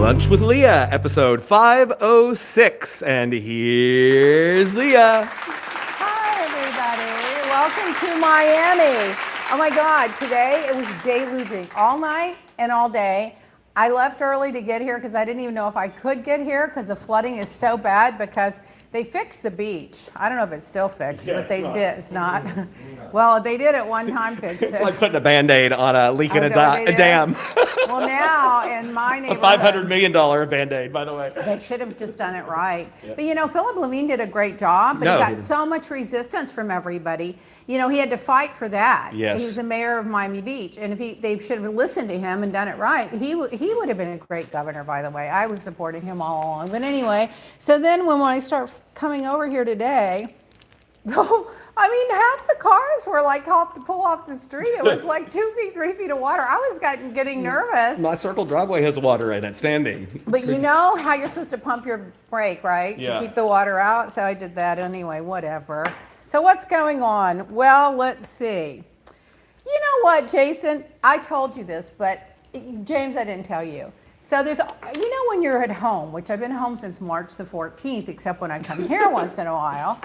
Lunch with Lea, episode 506. And here's Lea. Hi, everybody. Welcome to Miami. Oh my God, today it was deluging all night and all day. I left early to get here because I didn't even know if I could get here because the flooding is so bad because they fixed the beach. I don't know if it's still fixed, but they did. It's not. Well, they did at one time fix it. It's like putting a Band-Aid on a leak in a dam. Well, now in my neighborhood. A $500 million Band-Aid, by the way. They should have just done it right. Yeah. But you know, Philip Levine did a great job, but he got so much resistance from everybody. You know, he had to fight for that. Yes. He was the mayor of Miami Beach, and if they should have listened to him and done it right, he would have been a great governor, by the way. I was supporting him all along. But anyway, so then when I start coming over here today, I mean, half the cars were like off to pull off the street. It was like 2 feet, 3 feet of water. I was getting nervous. My circle driveway has water in it, standing. But you know how you're supposed to pump your brake, right? Yeah. To keep the water out. So I did that anyway, whatever. So what's going on? Well, let's see. You know what, Jason? I told you this, but James, I didn't tell you. So there's, you know, when you're at home, which I've been home since March the 14th, except when I come here once in a while,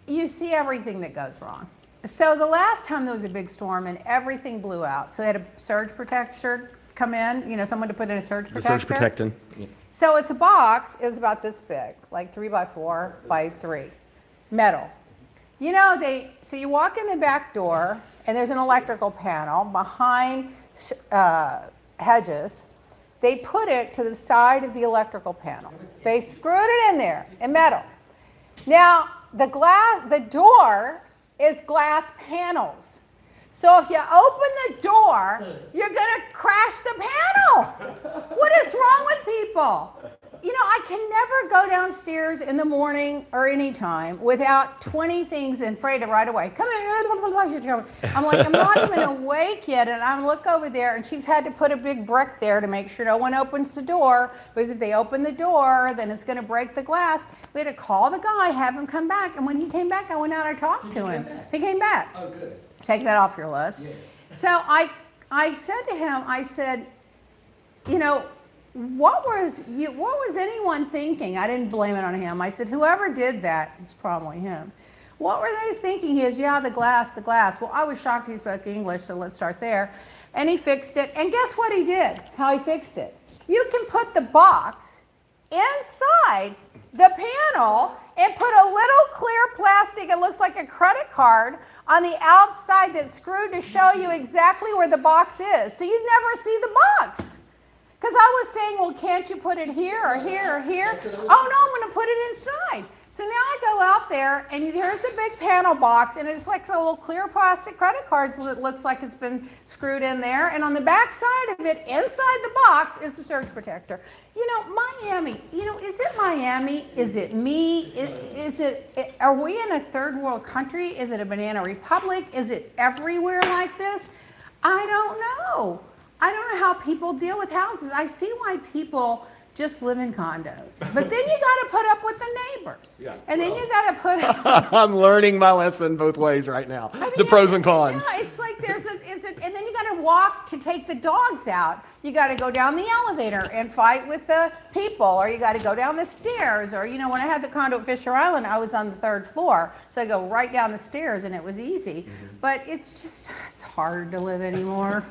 you see everything that goes wrong. So the last time there was a big storm and everything blew out. So they had a surge protector come in, you know, someone to put in a surge protector. The surge protecting. Yeah. So it's a box, it was about this big, like 3 by 4 by 3, metal. You know, so you walk in the back door and there's an electrical panel behind hedges. They put it to the side of the electrical panel. They screwed it in there, in metal. Now, the door is glass panels. So if you open the door, you're gonna crash the panel. What is wrong with people? You know, I can never go downstairs in the morning or any time without 20 things and afraid of right away. Come here. I'm like, I'm not even awake yet, and I look over there, and she's had to put a big brick there to make sure no one opens the door, because if they open the door, then it's going to break the glass. We had to call the guy, have him come back, and when he came back, I went out and talked to him. He came back. Oh, good. Take that off your list. Yeah. So I said to him, I said, you know, what was anyone thinking? I didn't blame it on him. I said, whoever did that, it's probably him. What were they thinking? He goes, yeah, the glass. Well, I was shocked he spoke English, so let's start there. And he fixed it. And guess what he did? How he fixed it? You can put the box inside the panel and put a little clear plastic, it looks like a credit card, on the outside that's screwed to show you exactly where the box is. So you never see the box. Because I was saying, well, can't you put it here or here or here? Oh, no, I'm going to put it inside. So now I go out there, and here's the big panel box, and it's like a little clear plastic credit cards that looks like it's been screwed in there. And on the back side of it, inside the box, is the surge protector. You know, Miami, you know, is it Miami? Is it me? Are we in a third world country? Is it a banana republic? Is it everywhere like this? I don't know. I don't know how people deal with houses. I see why people just live in condos. But then you got to put up with the neighbors. Yeah, and then you got to put up. I'm learning my lesson both ways right now. I mean, the pros and cons. Yeah, it's like and then you got to walk to take the dogs out. You got to go down the elevator and fight with the people, or you got to go down the stairs, or, you know, when I had the condo at Fisher Island, I was on the 3rd floor. So I go right down the stairs and it was easy. Mm-hmm. But it's hard to live anymore.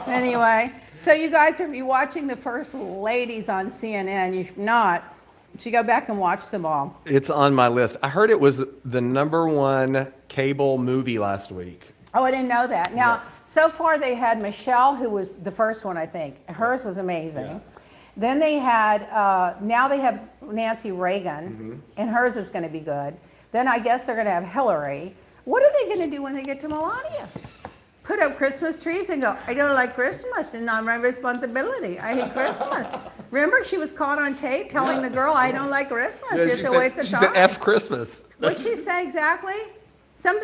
Anyway, so you guys, if you're watching the First Ladies on CNN, you should not. You should go back and watch them all. It's on my list. I heard it was the #1 cable movie last week. Oh, I didn't know that. Now, so far they had Michelle, who was the first one, I think. Hers was amazing. Yeah. Then they had, now they have Nancy Reagan, and hers is going to be good. Then I guess they're going to have Hillary. What are they going to do when they get to Melania? Put up Christmas trees and go, I don't like Christmas, it's not my responsibility. I hate Christmas. Remember, she was caught on tape telling the girl, I don't like Christmas. Yeah, it's a waste of time. She said F Christmas. What'd she say exactly?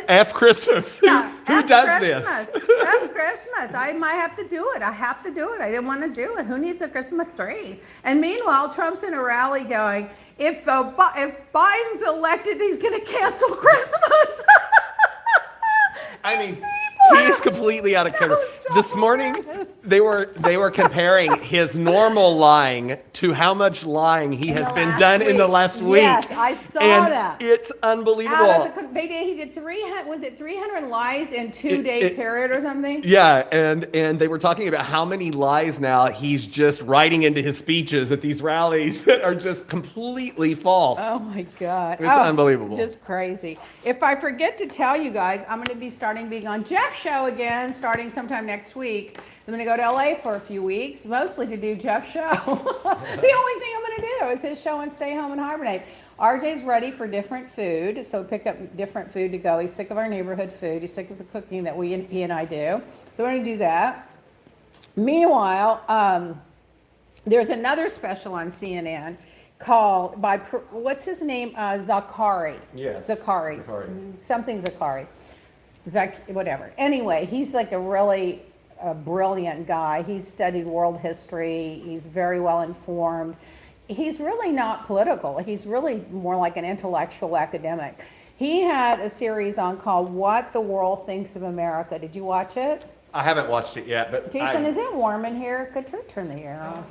F Christmas. Yeah, Who does this? F Christmas. I might have to do it. I have to do it. I didn't want to do it. Who needs a Christmas tree? And meanwhile, Trump's in a rally going, if Biden's elected, he's going to cancel Christmas. I mean, He's completely out of character. so This morning, hilarious. they were comparing his normal lying to how much lying he has been done in the last week. Yes, I saw and that. It's unbelievable. Out of he did 300. Was it 300 lies in 2-day period or something? Yeah, and they were talking about how many lies now he's just writing into his speeches at these rallies that are just completely false. Oh my God. It's unbelievable. Just crazy. If I forget to tell you guys, I'm going to be starting being on Jeff's show again, starting sometime next week. I'm going to go to LA for a few weeks, mostly to do Jeff's show. The only thing I'm going to do is his show and stay home and hibernate. RJ's ready for different food, so pick up different food to go. He's sick of our neighborhood food. He's sick of the cooking that he and I do. So we're going to do that. Meanwhile, there's another special on CNN called by what's his name? Zakari. Yes. Zakari. Something Zakari. Whatever. Anyway, he's like a really brilliant guy. He's studied world history. He's very well informed. He's really not political. He's really more like an intellectual academic. He had a series on called What the World Thinks of America. Did you watch it? I haven't watched it yet, but Jason, is it warm in here? Could turn the air on.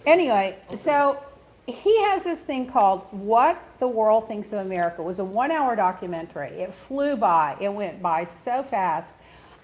Anyway, so he has this thing called What the World Thinks of America. It was a 1-hour documentary. It flew by. It went by so fast.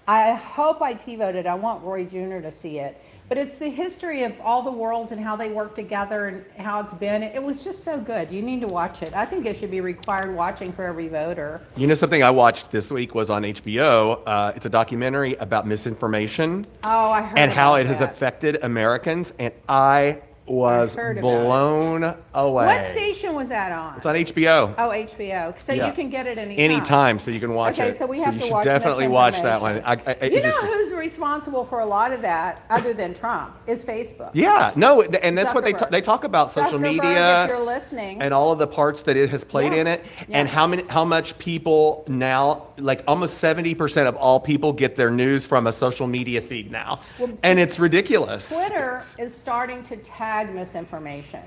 I hope I TiVoed it. I want Roy Jr. to see it. But it's the history of all the worlds and how they work together and how it's been. It was just so good. You need to watch it. I think it should be required watching for every voter. You know, something I watched this week was on HBO. It's a documentary about misinformation. Oh, I heard and how about it has that. affected Americans, and I was heard about blown away. What station was that on? It's on HBO. Oh, HBO. So Yeah. you can get it anytime. Anytime, so you can watch it. Okay, so we have you to should watch definitely watch that one. Misinformation. You know who's responsible for a lot of that, other than Trump, is Facebook. Yeah, no, and that's what Zuckerberg. they talk about social Zuckerberg, media. if you're listening. And all of the parts that it has played Yeah. in it, Yeah. and how much people now, like almost 70% of all people get their news from a social media feed now, and it's ridiculous. Twitter is starting to tag misinformation.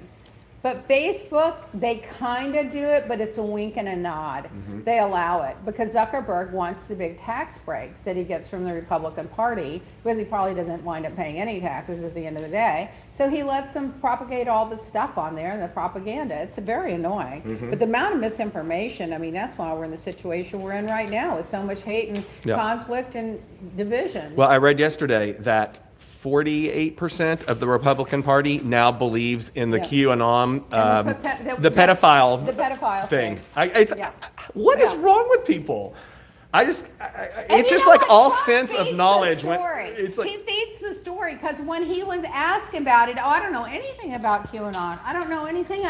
But Facebook, they kind of do it, but it's a wink and a nod. Mm-hmm. They allow it because Zuckerberg wants the big tax breaks that he gets from the Republican Party because he probably doesn't wind up paying any taxes at the end of the day. So he lets them propagate all the stuff on there and the propaganda. It's very annoying. Mm-hmm. But the amount of misinformation, I mean, that's why we're in the situation we're in right now with so much hate and Yeah. conflict and division. Well, I read yesterday that 48% of the Republican Party now believes in the Yeah. QAnon, And the pedophile, the pedophile thing. Yeah. What is Yeah. wrong with people? It's And just you know like what? all Trump sense of feeds knowledge. the story. It's like, he feeds the story because when he was asked about it, I don't know anything about QAnon. I don't know anything.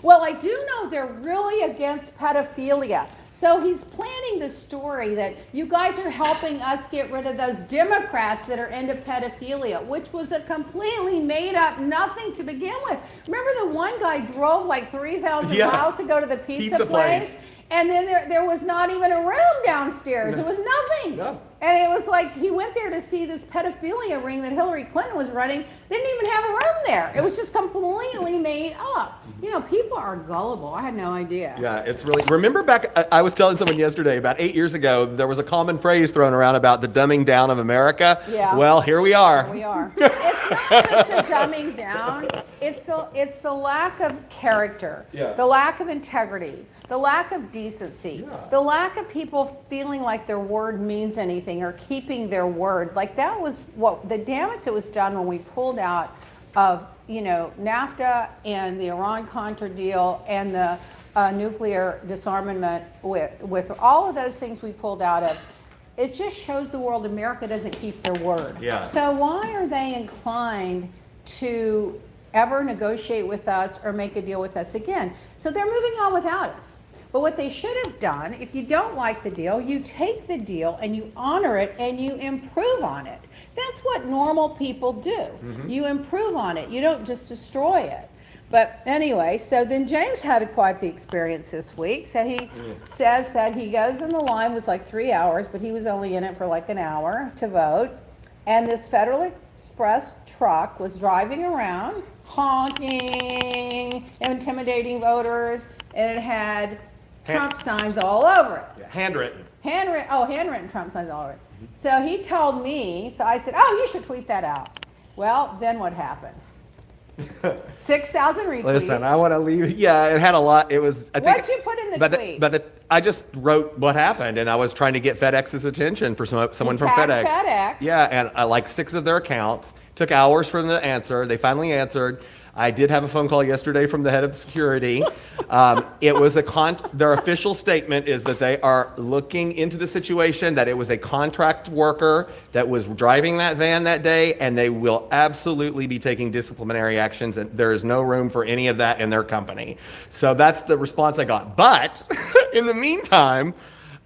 Well, I do know they're really against pedophilia. So he's planting the story that you guys are helping us get rid of those Democrats that are into pedophilia, which was a completely made up nothing to begin with. Remember the one guy drove like 3,000 Yeah. miles to go to the pizza Pizza place. and then there was not even a room downstairs. No. It was nothing. No. And it was like he went there to see this pedophilia ring that Hillary Clinton was running. They didn't even have a room there. It was just completely made up. You know, people are gullible. I had no idea. yeah, it's really. Remember back, I was telling someone yesterday, about 8 years ago, there was a common phrase thrown around about the dumbing down of America. Yeah. Well, here we are. We are. It's not just the dumbing down. It's the lack of character, Yeah. the lack of integrity, the lack of decency, Yeah. the lack of people feeling like their word means anything or keeping their word. Like that was what the damage that was done when we pulled out of, you know, NAFTA and the Iran-Contra deal and the nuclear disarmament with all of those things we pulled out of. It just shows the world America doesn't keep their word. Yeah. So why are they inclined to ever negotiate with us or make a deal with us again? So they're moving on without us. But what they should have done, if you don't like the deal, you take the deal and you honor it and you improve on it. That's what normal people do. Mm-hmm. You improve on it. You don't just destroy it. But anyway, so then James had quite the experience this week. So he says that he goes in the line, was like 3 hours, but he was only in it for like an hour to vote. And this Federal Express truck was driving around, honking, intimidating voters, and it had Trump signs all over it. Yeah, handwritten. Handwritten Trump signs all over it. So he told me, so I said, oh, you should tweet that out. Well, then what happened? 6,000 retweets. Listen, I want to leave. Yeah, it had a lot. It was. I think, What'd you put in the tweet? I just wrote what happened, and I was trying to get FedEx's attention for someone from tagged FedEx. FedEx. Yeah, and like 6 of their accounts. Took hours for them to answer. They finally answered. I did have a phone call yesterday from the head of security. It was their official statement is that they are looking into the situation, that it was a contract worker that was driving that van that day, and they will absolutely be taking disciplinary actions, and there is no room for any of that in their company. So that's the response I got. But in the meantime,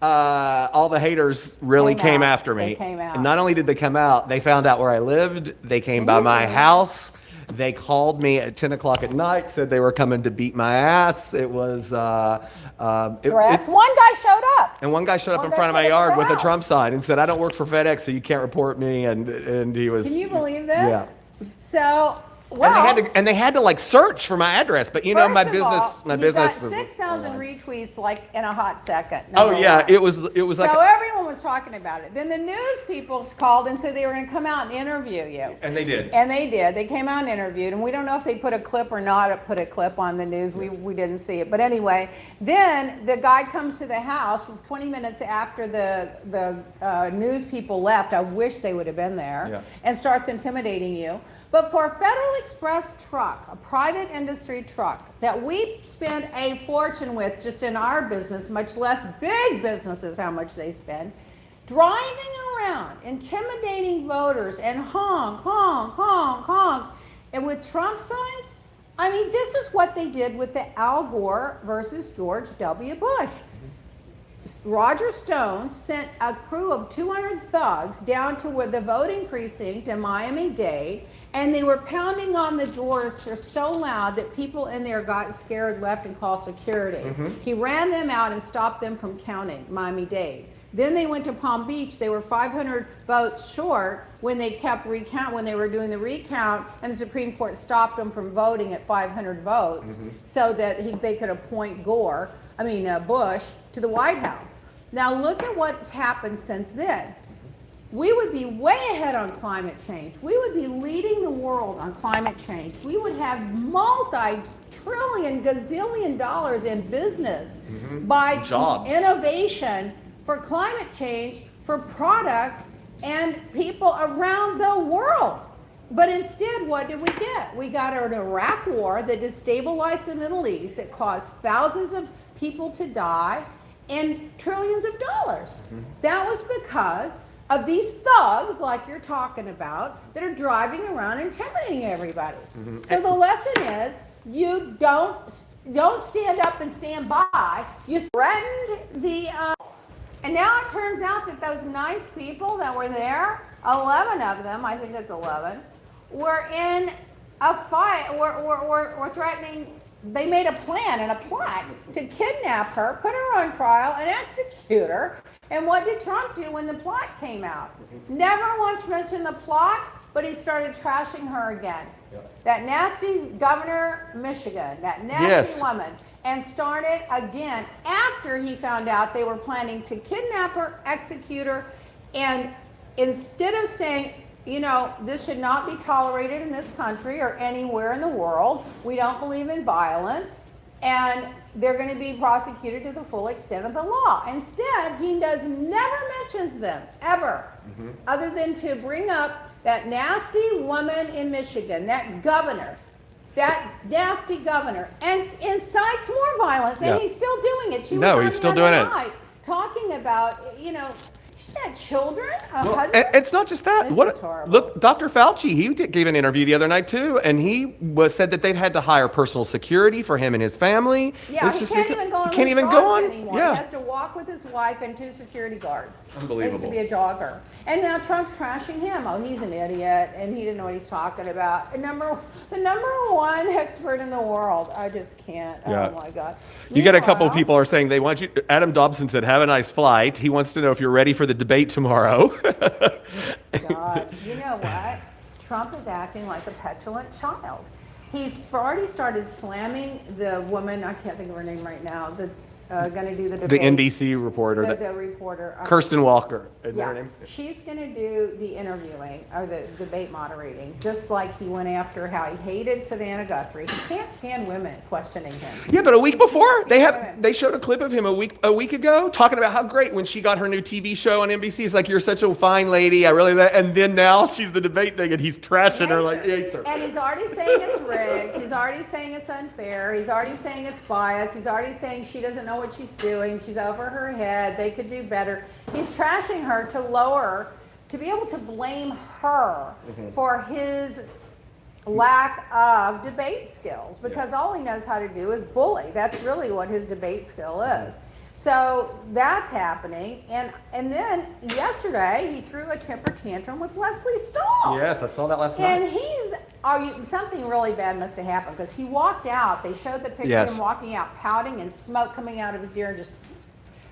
all the haters really came after me. They came out. And not only did they come out, they found out where I lived. They came by my house. They called me at 10 o'clock at night, said they were coming to beat my ass. It was, Threats. One guy showed up. and one guy showed up One in guy front of my showed up at yard your with a house. Trump sign and said, I don't work for FedEx, so you can't report me. And he was. Can you believe this? Yeah. So, well. And they had to like search for my address, but you know, my first of all, business you was. got 6,000 retweets like in a hot second. Oh number yeah, one. it was like. So everyone was talking about it. Then the news people called and said they were going to come out and interview you. And they did. And they did. They came out and interviewed, and we don't know if they put a clip or not put a clip on the news. We didn't see it. But anyway, then the guy comes to the house 20 minutes after the news people left. I wish they would have been there. Yeah. And starts intimidating you. But for a Federal Express truck, a private industry truck that we spend a fortune with just in our business, much less big businesses how much they spend, driving around, intimidating voters and honk, honk, honk, honk, and with Trump signs, I mean, this is what they did with the Al Gore versus George W. Bush. Roger Stone sent a crew of 200 thugs down to where the voting precinct in Miami-Dade, and they were pounding on the doors for so loud that people in there got scared, left, and called security. He ran them out and stopped them from counting Miami-Dade. Then they went to Palm Beach. They were 500 votes short when they kept when they were doing the recount, and the Supreme Court stopped them from voting at 500 votes so that they could appoint Bush to the White House. Now look at what's happened since then. We would be way ahead on climate change. We would be leading the world on climate change. We would have multi-trillion, gazillion dollars in business by Jobs. innovation for climate change, for product, and people around the world. But instead, what did we get? We got an Iraq war that destabilized the Middle East, that caused thousands of people to die, and trillions of dollars. That was because of these thugs, like you're talking about, that are driving around intimidating everybody. So the lesson is, you don't stand up and stand by. You threatened the, and now it turns out that those nice people that were there, 11 of them, I think that's 11, were in a fight, were threatening. They made a plan and a plot to kidnap her, put her on trial, and execute her. And what did Trump do when the plot came out? Never once mentioned the plot, but he started trashing her again. That nasty governor of Michigan, that nasty woman, and started again after he found out they were planning to kidnap her, execute her, and instead of saying, you know, this should not be tolerated in this country or anywhere in the world. We don't believe in violence, and they're going to be prosecuted to the full extent of the law. Instead, he never mentions them, ever, other than to bring up that nasty woman in Michigan, that governor, that nasty governor, and incites more violence, and he's still doing it. She was on he's still the doing other it. night talking about, you know, she had children, a Well, husband. it's not just that. It's What? just horrible. Look, Dr. Fauci, gave an interview the other night too, and he said that they've had to hire personal security for him and his family. Yeah, It's he just can't because- even go on he can't his even jogs go on. anymore. Yeah. He has to walk with his wife and 2 security guards. Unbelievable. He used to be a jogger. And now Trump's trashing him. Oh, he's an idiot, and he didn't know what he's talking about. And the number one expert in the world. I just can't. Yeah. Oh, my God. You get a couple Meanwhile- people are saying they want you. Adam Dobson said, "Have a nice flight." He wants to know if you're ready for the debate tomorrow. God, you know what? Trump is acting like a petulant child. He's already started slamming the woman, I can't think of her name right now, that's going to do the The debate. NBC reporter, The reporter. Kirsten Walker, isn't Yeah, her name? she's going to do the interviewing or the debate moderating, just like he went after how he hated Savannah Guthrie. He can't stand women questioning him. Yeah, but a week before Yeah. they showed a clip of him a week ago talking about how great when she got her new TV show on NBC. It's like, you're such a fine lady. I really, and then now she's the debate thing and he's trashing her like he hates her. And he's already saying it's rigged. He's already saying it's unfair. He's already saying it's biased. He's already saying she doesn't know what she's doing. She's over her head. They could do better. He's trashing her to be able to blame her for his lack of debate skills, because all he knows how to do is bully. That's really what his debate skill is. So that's happening. And then yesterday he threw a temper tantrum with Leslie Stahl. Yes, I saw that last night. And something really bad must have happened, because he walked out. They showed the picture of him walking out, pouting and smoke coming out of his ear, and just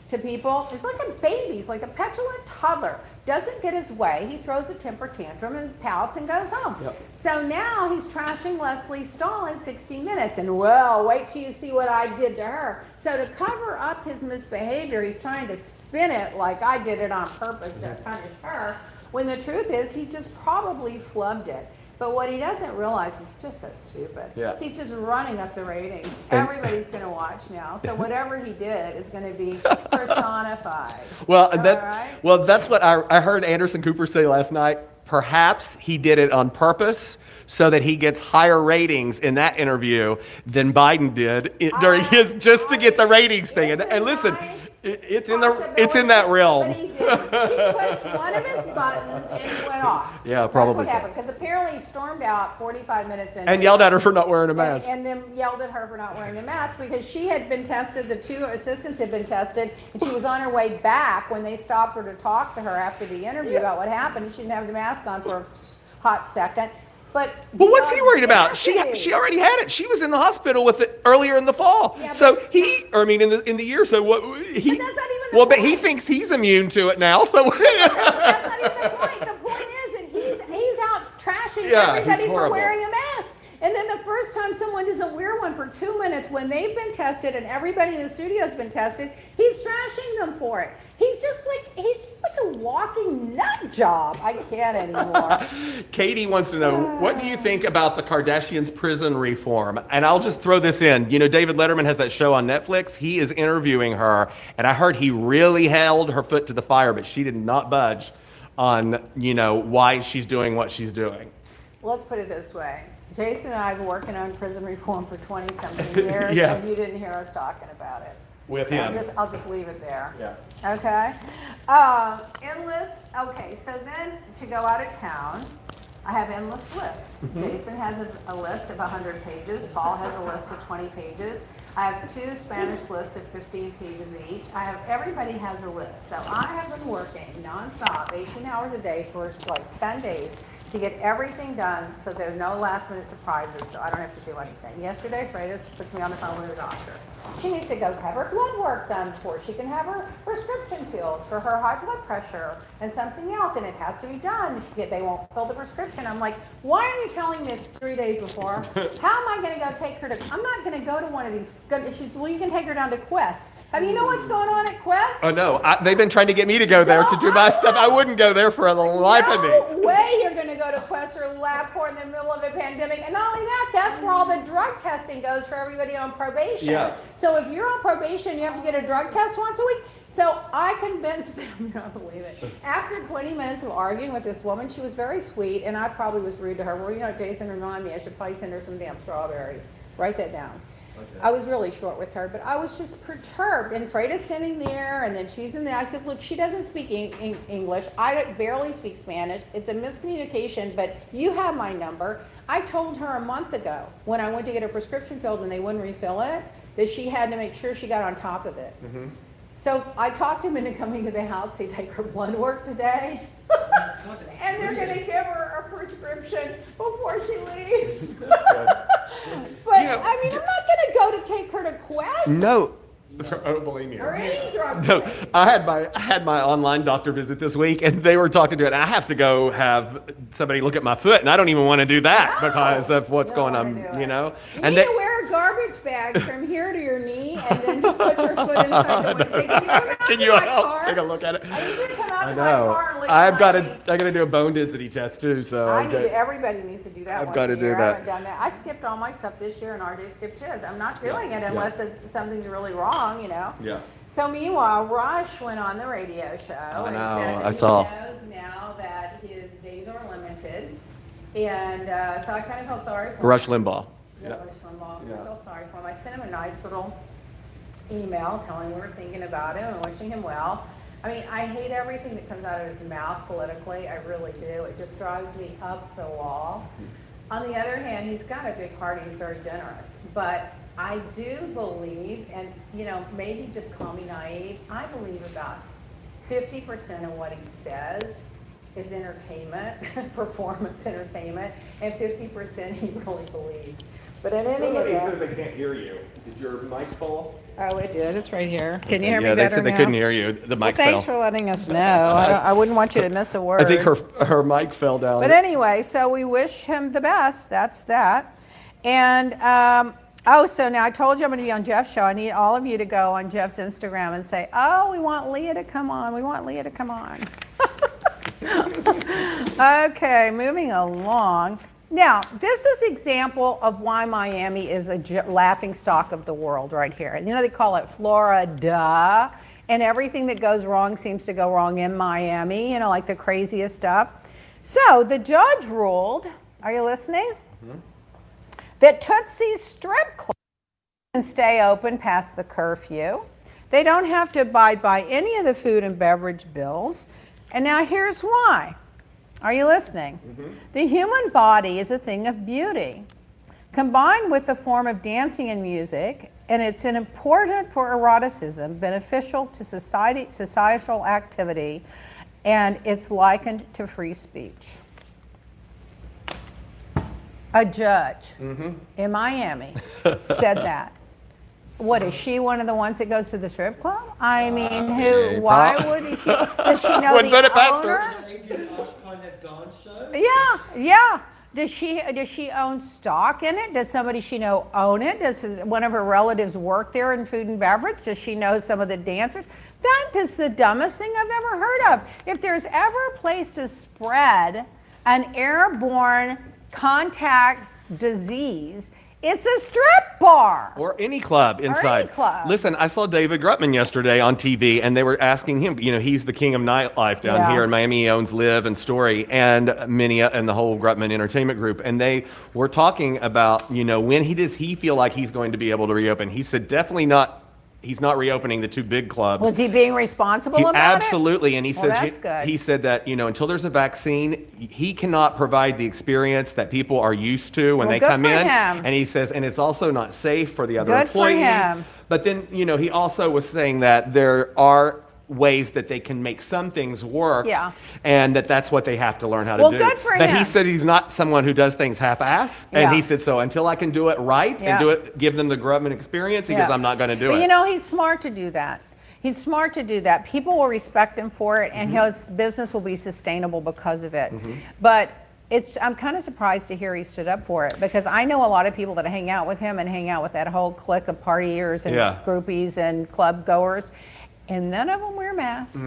to people. It's like a baby. He's like a petulant toddler. Doesn't get his way. He throws a temper tantrum and pouts and goes home. Yep. So now he's trashing Leslie Stahl in 60 Minutes. And well, wait till you see what I did to her. So to cover up his misbehavior, he's trying to spin it like I did it on purpose to punish her, when the truth is he just probably flubbed it. But what he doesn't realize, he's just so stupid. Yeah. He's just running up the ratings. Everybody's going to watch now. So whatever he did is going to be personified. Well, right? that's what I heard Anderson Cooper say last night. Perhaps he did it on purpose so that he gets higher ratings in that interview than Biden did during his, just to get the ratings thing. And listen, it's in that realm. But he did. He pushed one of his buttons and he went off. Yeah, probably That's what so. happened, because apparently he stormed out 45 minutes in. And yelled at her for not wearing a mask. And then yelled at her for not wearing a mask, because she had been tested, the two assistants had been tested, and she was on her way back when they stopped her to talk to her after the interview about what happened. She didn't have the mask on for a hot second. But what's he worried about? She already had it. She was in the hospital with it earlier in the fall. Yeah, so in the year. So what he? But that's not even the well, but point. he thinks he's immune to it now. So That's not even the point. The point is that he's out trashing everybody for wearing a mask. And then the first time someone doesn't wear one for 2 minutes when they've been tested and everybody in the studio has been tested, he's trashing them for it. He's just like a walking nut job. I can't anymore. Katie wants to know, what do you think about the Kardashians' prison reform? And I'll just throw this in. You know, David Letterman has that show on Netflix. He is interviewing her, and I heard he really held her foot to the fire, but she did not budge on, why she's doing what she's doing. Let's put it this way. Jason and I have been working on prison reform for 20-something years, Yeah. and you didn't hear us talking about it. With him. I'll just leave it there. Yeah. Okay. Endless. Okay, so then to go out of town, I have endless list. Jason has a list of 100 pages. Paul has a list of 20 pages. I have 2 Spanish lists of 15 pages each. Everybody has a list. So I have been working nonstop, 18 hours a day for like 10 days to get everything done so there's no last minute surprises, so I don't have to do anything. Yesterday, Freda took me on the phone with her doctor. She needs to go have her blood work done before she can have her prescription filled for her high blood pressure and something else, and it has to be done. They won't fill the prescription. I'm like, why are you telling me this 3 days before? How am I going to go take her to, I'm not going to go to one of these, she said, well, you can take her down to Quest. You know what's going on at Quest? Oh, no. They've been trying to get me to go there to do my stuff. I wouldn't go there for the life of me. No way you're going to go to Quest or LabCorp in the middle of a pandemic. And not only that, that's where all the drug testing goes for everybody on probation. Yeah. So if you're on probation, you have to get a drug test once a week. So I convinced them, you don't believe it. After 20 minutes of arguing with this woman, she was very sweet, and I probably was rude to her. Well, Jason, remind me, I should probably send her some damn strawberries. Write that down. Okay. I was really short with her, but I was just perturbed. And Freda's sitting there, and then she's in there. I said, look, she doesn't speak English. I barely speak Spanish. It's a miscommunication, but you have my number. I told her a month ago when I went to get a prescription filled and they wouldn't refill it, that she had to make sure she got on top of it. Mm-hmm. So I talked him into coming to the house to take her blood work today. And they're going to give her a prescription before she leaves. But, I'm not going to go to take her to Quest. No. Oh, bulimia. Or any drug No, craze. I had my online doctor visit this week, and they were talking to it. And I have to go have somebody look at my foot, and I don't even want to do that No, because of what's you going don't on, wanna do you it. know. You And need they, to wear a garbage bag from here to your knee, and then just put your foot inside the window. Say, can you come out can to you my help car? take a look at it? I need you to come out I to my know. car and look I've at got my to. I got to do a bone density test too. So everybody needs to do that. I've once gotta a do year. I that. haven't done that. I skipped all my stuff this year, and RJ skipped his. I'm not doing it yeah. unless something's really wrong, you know. Yeah. So meanwhile, Rush went on the radio show and know, said that I saw. he knows now that his days are limited, and so I kind of felt sorry for him. Rush Limbaugh. Yeah, Yeah. Rush Limbaugh. Yeah. I felt sorry for him. I sent him a nice little email telling him we were thinking about him and wishing him well. I mean, I hate everything that comes out of his mouth politically. I really do. It just drives me up the wall. On the other hand, he's got a big heart. He's very generous. But I do believe, and you know, maybe just call me naive, I believe about 50% of what he says is entertainment, performance entertainment, and 50% he really believes. But in any event, they can't hear you. Did your mic fall? oh, it did. It's right here. Can you hear me Yeah, better they said they now? couldn't hear you. The mic Well, thanks fell. for letting us know. I wouldn't want you to miss a word. I think her mic fell down. But anyway, so we wish him the best. That's that. And so now I told you I'm going to be on Jeff's show. I need all of you to go on Jeff's Instagram and say, "Oh, we want Leah to come on. We want Leah to come on." Okay, moving along. Now, this is example of why Miami is a laughing stock of the world right here. You know, they call it Florida, and everything that goes wrong seems to go wrong in Miami, you know, like the craziest stuff. So the judge ruled, are you listening? Mm-hmm. That Tootsie's strip club can stay open past the curfew. They don't have to abide by any of the food and beverage bills. And now here's why. Are you listening? Mm-hmm. The human body is a thing of beauty, combined with the form of dancing and music, and it's an important for eroticism, beneficial to societal activity, and it's likened to free speech. A judge in Miami said that. What, is she one of the ones that goes to the strip club? I mean, why would she? Does she know Wouldn't put the it past her. owner? Agent Oshkon had Dawn's show? Yeah. Does she own stock in it? Does somebody she know own it? Does one of her relatives work there in food and beverage? Does she know some of the dancers? That is the dumbest thing I've ever heard of. If there's ever a place to spread an airborne contact disease, it's a strip bar. Or any club inside. club. Listen, I saw David Grutman yesterday on TV, and they were asking him, you know, he's the king of nightlife down here in Miami. He owns Live and Story and and the whole Grutman Entertainment Group. And they were talking about, you know, when does he feel like he's going to be able to reopen? He said definitely not. He's not reopening the two big clubs. Was he being responsible about absolutely, and he Well, says that's good. he said that, you know, until there's a vaccine, he cannot provide the experience that people are used to when Well, they good come for in. him. And he says, and it's also not safe for the other Good for employees. him. But then, you know, he also was saying that there are ways that they can make some things work, Yeah. and that's what they have to learn how to Well, do. good for but he him. said he's not someone who does things half-ass, and Yeah. he said, so until I can do it right Yeah. and give them the Grutman experience, he goes, I'm not going to do But it. you know, he's smart to do that. He's smart to do that. People will respect him for it, and his business will be sustainable because of it. But I'm kind of surprised to hear he stood up for it, because I know a lot of people that hang out with him and hang out with that whole clique of partiers and groupies and club goers, and none of them wear masks.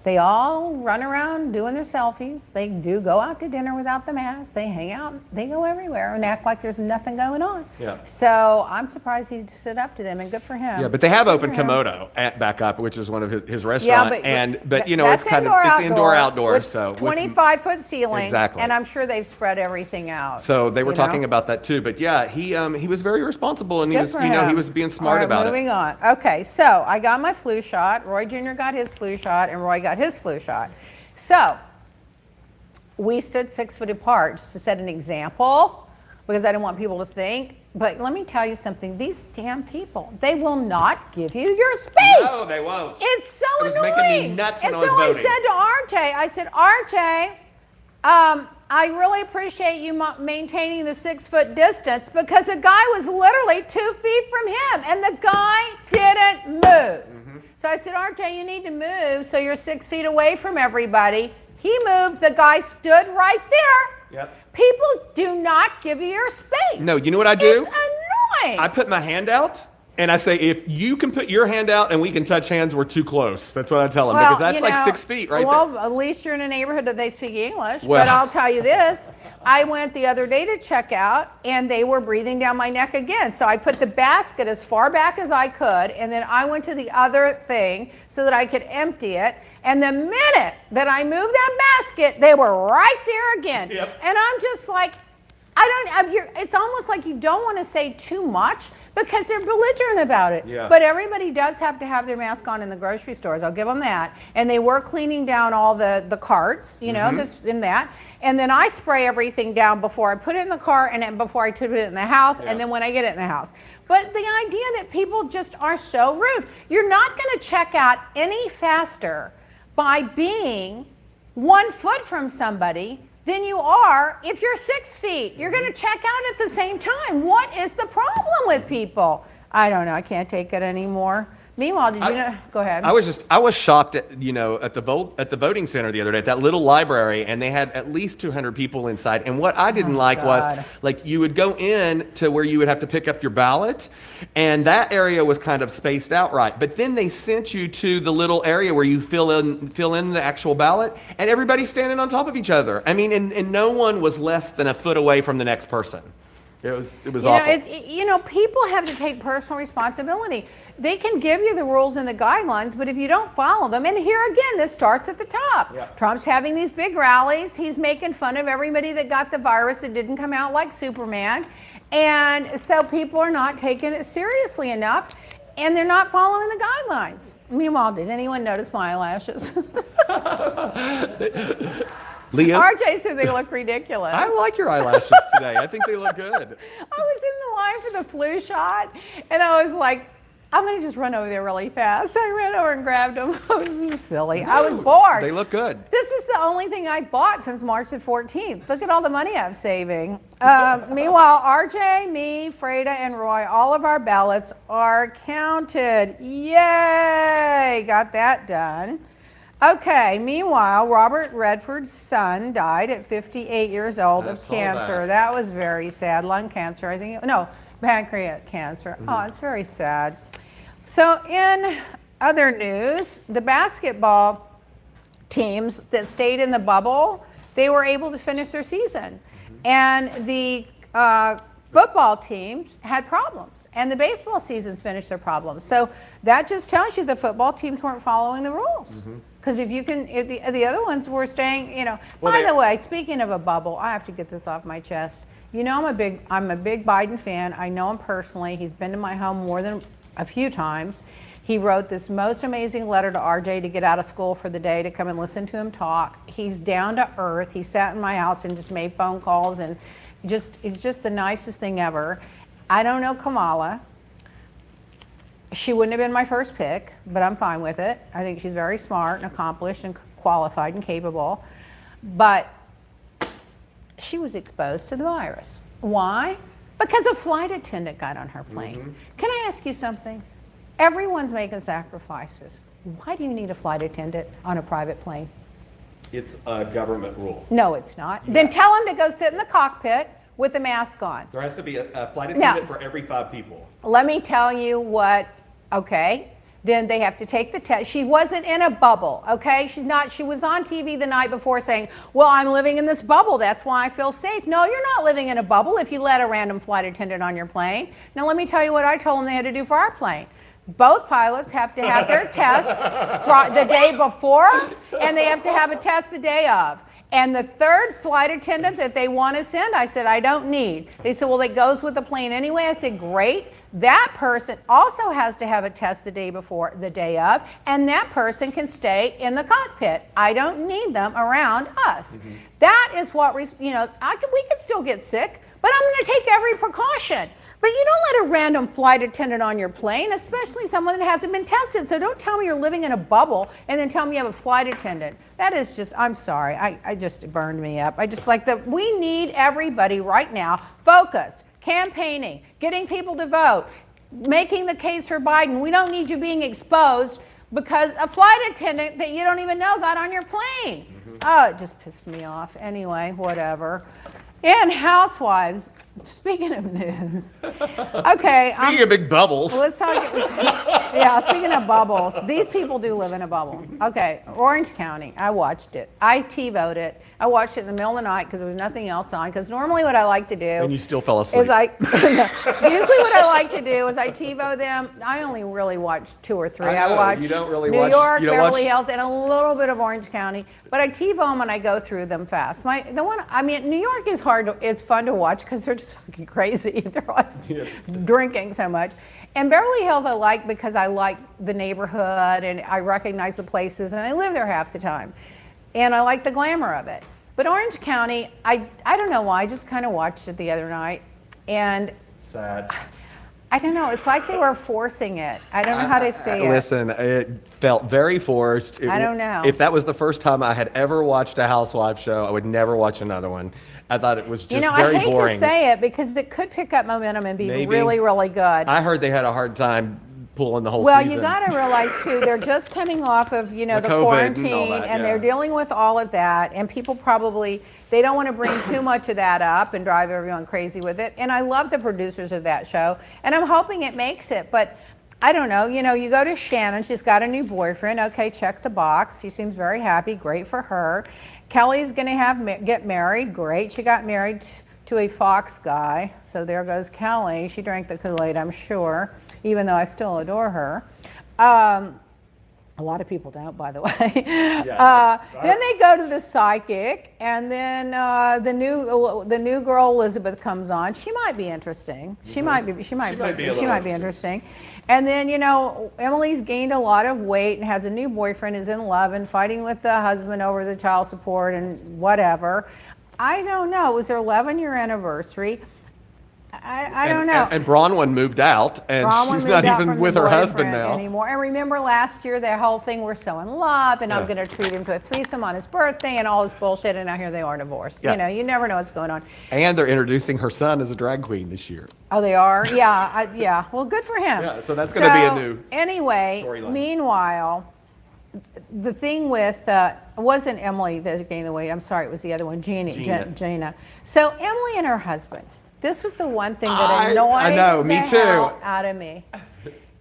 They all run around doing their selfies. They do go out to dinner without the mask. They hang out. They go everywhere and act like there's nothing going on. Yeah. So I'm surprised he stood up to them, and good for him. Yeah, but they have Good opened for him. Komodo back up, which is one of his Yeah, restaurants. But you know, that's it's kind of it's indoor-outdoor. with So 25-foot ceilings, Exactly. and I'm sure they've spread everything out. So they were you know? talking about that too. But yeah, he was very responsible, and he Good was for he him. was being All smart right, about moving it. on. Okay, so I got my flu shot. Roy Jr. got his flu shot, and Roy got his flu shot. So we stood 6 foot apart just to set an example, because I didn't want people to think. But let me tell you something. These damn people, they will not give you your space. No, they won't. It's so It was annoying. making me nuts when and I was so voting. I said to RJ, I really appreciate you maintaining the 6-foot distance because a guy was literally 2 feet from him and the guy didn't move. So I said, RJ, you need to move so you're 6 feet away from everybody. He moved, the guy stood right there. Yep. People do not give you your space. No, you know what I do? It's annoying. I put my hand out and I say, if you can put your hand out and we can touch hands, we're too close. That's what I tell them because that's like 6 feet right well, there. at least you're in a neighborhood that they speak English. Well. But I'll tell you this. I went the other day to check out and they were breathing down my neck again. So I put the basket as far back as I could and then I went to the other thing so that I could empty it. And the minute that I moved that basket, they were right there again. Yep. And I'm just like, it's almost like you don't want to say too much because they're belligerent about it. Yeah. But everybody does have to have their mask on in the grocery stores. I'll give them that. And they were cleaning down all the carts, you know, this and that. And then I spray everything down before I put it in the car and then before I put it in the house and then when I get it in the house. But the idea that people just are so rude. You're not going to check out any faster by being 1 foot from somebody than you are if you're 6 feet. You're going to check out at the same time. What is the problem with people? I don't know. I can't take it anymore. Meanwhile, did you know? Go ahead. I was shocked at the voting center the other day at that little library, and they had at least 200 people inside. And what I didn't like was like you would go in to where you would have to pick up your ballot, and that area was kind of spaced out right. But then they sent you to the little area where you fill in the actual ballot, and everybody's standing on top of each other. I mean, and no one was less than a foot away from the next person. It was awful. People have to take personal responsibility. They can give you the rules and the guidelines, but if you don't follow them, and here again, this starts at the top. Yeah. Trump's having these big rallies. He's making fun of everybody that got the virus that didn't come out like Superman. And so people are not taking it seriously enough, and they're not following the guidelines. Meanwhile, did anyone notice my eyelashes? Leah? RJ said they look ridiculous. I like your eyelashes today. I think they look good. I was in the line for the flu shot, and I was like, I'm going to just run over there really fast. I ran over and grabbed them. It was silly. I was bored. They look good. This is the only thing I bought since March the 14th. Look at all the money I'm saving. Meanwhile, RJ, me, Freda, and Roy, all of our ballots are counted. Yay! Got that done. Okay, meanwhile, Robert Redford's son died at 58 years old of cancer. That was very sad. Lung cancer, I think. No, pancreatic cancer. Oh, it's very sad. So in other news, the basketball teams that stayed in the bubble, they were able to finish their season. And the football teams had problems. And the baseball seasons finished their problems. So that just tells you the football teams weren't following the rules. Because if the other ones were staying, by the way, speaking of a bubble, I have to get this off my chest. I'm a big Biden fan. I know him personally. He's been to my home more than a few times. He wrote this most amazing letter to RJ to get out of school for the day to come and listen to him talk. He's down to earth. He sat in my house and just made phone calls and it's just the nicest thing ever. I don't know Kamala. She wouldn't have been my first pick, but I'm fine with it. I think she's very smart and accomplished and qualified and capable. But she was exposed to the virus. Why? Because a flight attendant got on her plane. Can I ask you something? Everyone's making sacrifices. Why do you need a flight attendant on a private plane? It's a government rule. No, it's not. Yeah. Then tell him to go sit in the cockpit with the mask on. There has to be a flight attendant for every 5 people. Let me tell you what, okay? Then they have to take the test. She wasn't in a bubble, okay? She was on TV the night before saying, well, I'm living in this bubble. That's why I feel safe. No, you're not living in a bubble if you let a random flight attendant on your plane. Now, let me tell you what I told them they had to do for our plane. Both pilots have to have their test the day before, and they have to have a test the day of. And the third flight attendant that they want to send, I said, I don't need. They said, well, it goes with the plane anyway. I said, great. That person also has to have a test the day before, the day of, and that person can stay in the cockpit. I don't need them around us. That is what, we could still get sick, but I'm going to take every precaution But you don't let a random flight attendant on your plane, especially someone that hasn't been tested. So don't tell me you're living in a bubble and then tell me you have a flight attendant. That is just, I'm sorry, I just burned me up. I just like that. We need everybody right now focused, campaigning, getting people to vote, making the case for Biden. We don't need you being exposed because a flight attendant that you don't even know got on your plane. Oh, it just pissed me off. Anyway, whatever. And Housewives, speaking of news. Okay. Speaking of big bubbles. Let's talk. Yeah, speaking of bubbles, these people do live in a bubble. Okay, Orange County, I watched it. I TiVoed it. I watched it in the middle of the night because there was nothing else on. Because normally what I like to do. And you still fell asleep. Is usually what I like to do is I TiVo them. I only really watch 2 or 3. I watch you don't really New watch, York, you don't Beverly watch... Hills, and a little bit of Orange County. But I TiVo them and I go through them fast. New York is it's fun to watch because they're just fucking crazy. They're always drinking so much. And Beverly Hills I like because I like the neighborhood and I recognize the places and I live there half the time. And I like the glamour of it. But Orange County, I don't know why, I just kind of watched it the other night. And Sad. I don't know, it's like they were forcing it. I don't know how to say it. Listen, it felt very forced. I don't know. If that was the first time I had ever watched a Housewives show, I would never watch another one. I thought it was just very I hate boring. to say it because it could pick up momentum and be Maybe. really, really good. I heard they had a hard time pulling the whole Well, season. you got to realize too, they're just coming off of the COVID and all quarantine, that, and yeah. they're dealing with all of that. And people probably they don't want to bring too much of that up and drive everyone crazy with it. And I love the producers of that show, and I'm hoping it makes it. But I don't know. You go to Shannon. She's got a new boyfriend. Okay, check the box. She seems very happy. Great for her. Kelly's going to get married. Great. She got married to a Fox guy. So there goes Kelly. She drank the Kool-Aid, I'm sure, even though I still adore her. A lot of people don't, by the way. Then they go to the psychic, and then the new girl Elizabeth comes on. She might be interesting. She might be interesting. And then Emily's gained a lot of weight and has a new boyfriend, is in love and fighting with the husband over the child support and whatever. I don't know. It was their 11-year anniversary. I don't know. And Bronwyn moved out, and Bronwyn she's not moved out even from with the her husband boyfriend now. anymore. And remember last year, that whole thing, we're so in love, and I'm Yeah. going to treat him to a threesome on his birthday and all this bullshit, and now here they are divorced. Yeah. You never know what's going on. And they're introducing her son as a drag queen this year. Oh, they are? Yeah, yeah. Well, good for him. Yeah, so that's gonna be a new Anyway, storyline. meanwhile, the thing with, it wasn't Emily that gained the weight. I'm sorry, it was the other one, Gina. So Emily and her husband. This was the one thing that annoyed I know, me the too. hell out of me.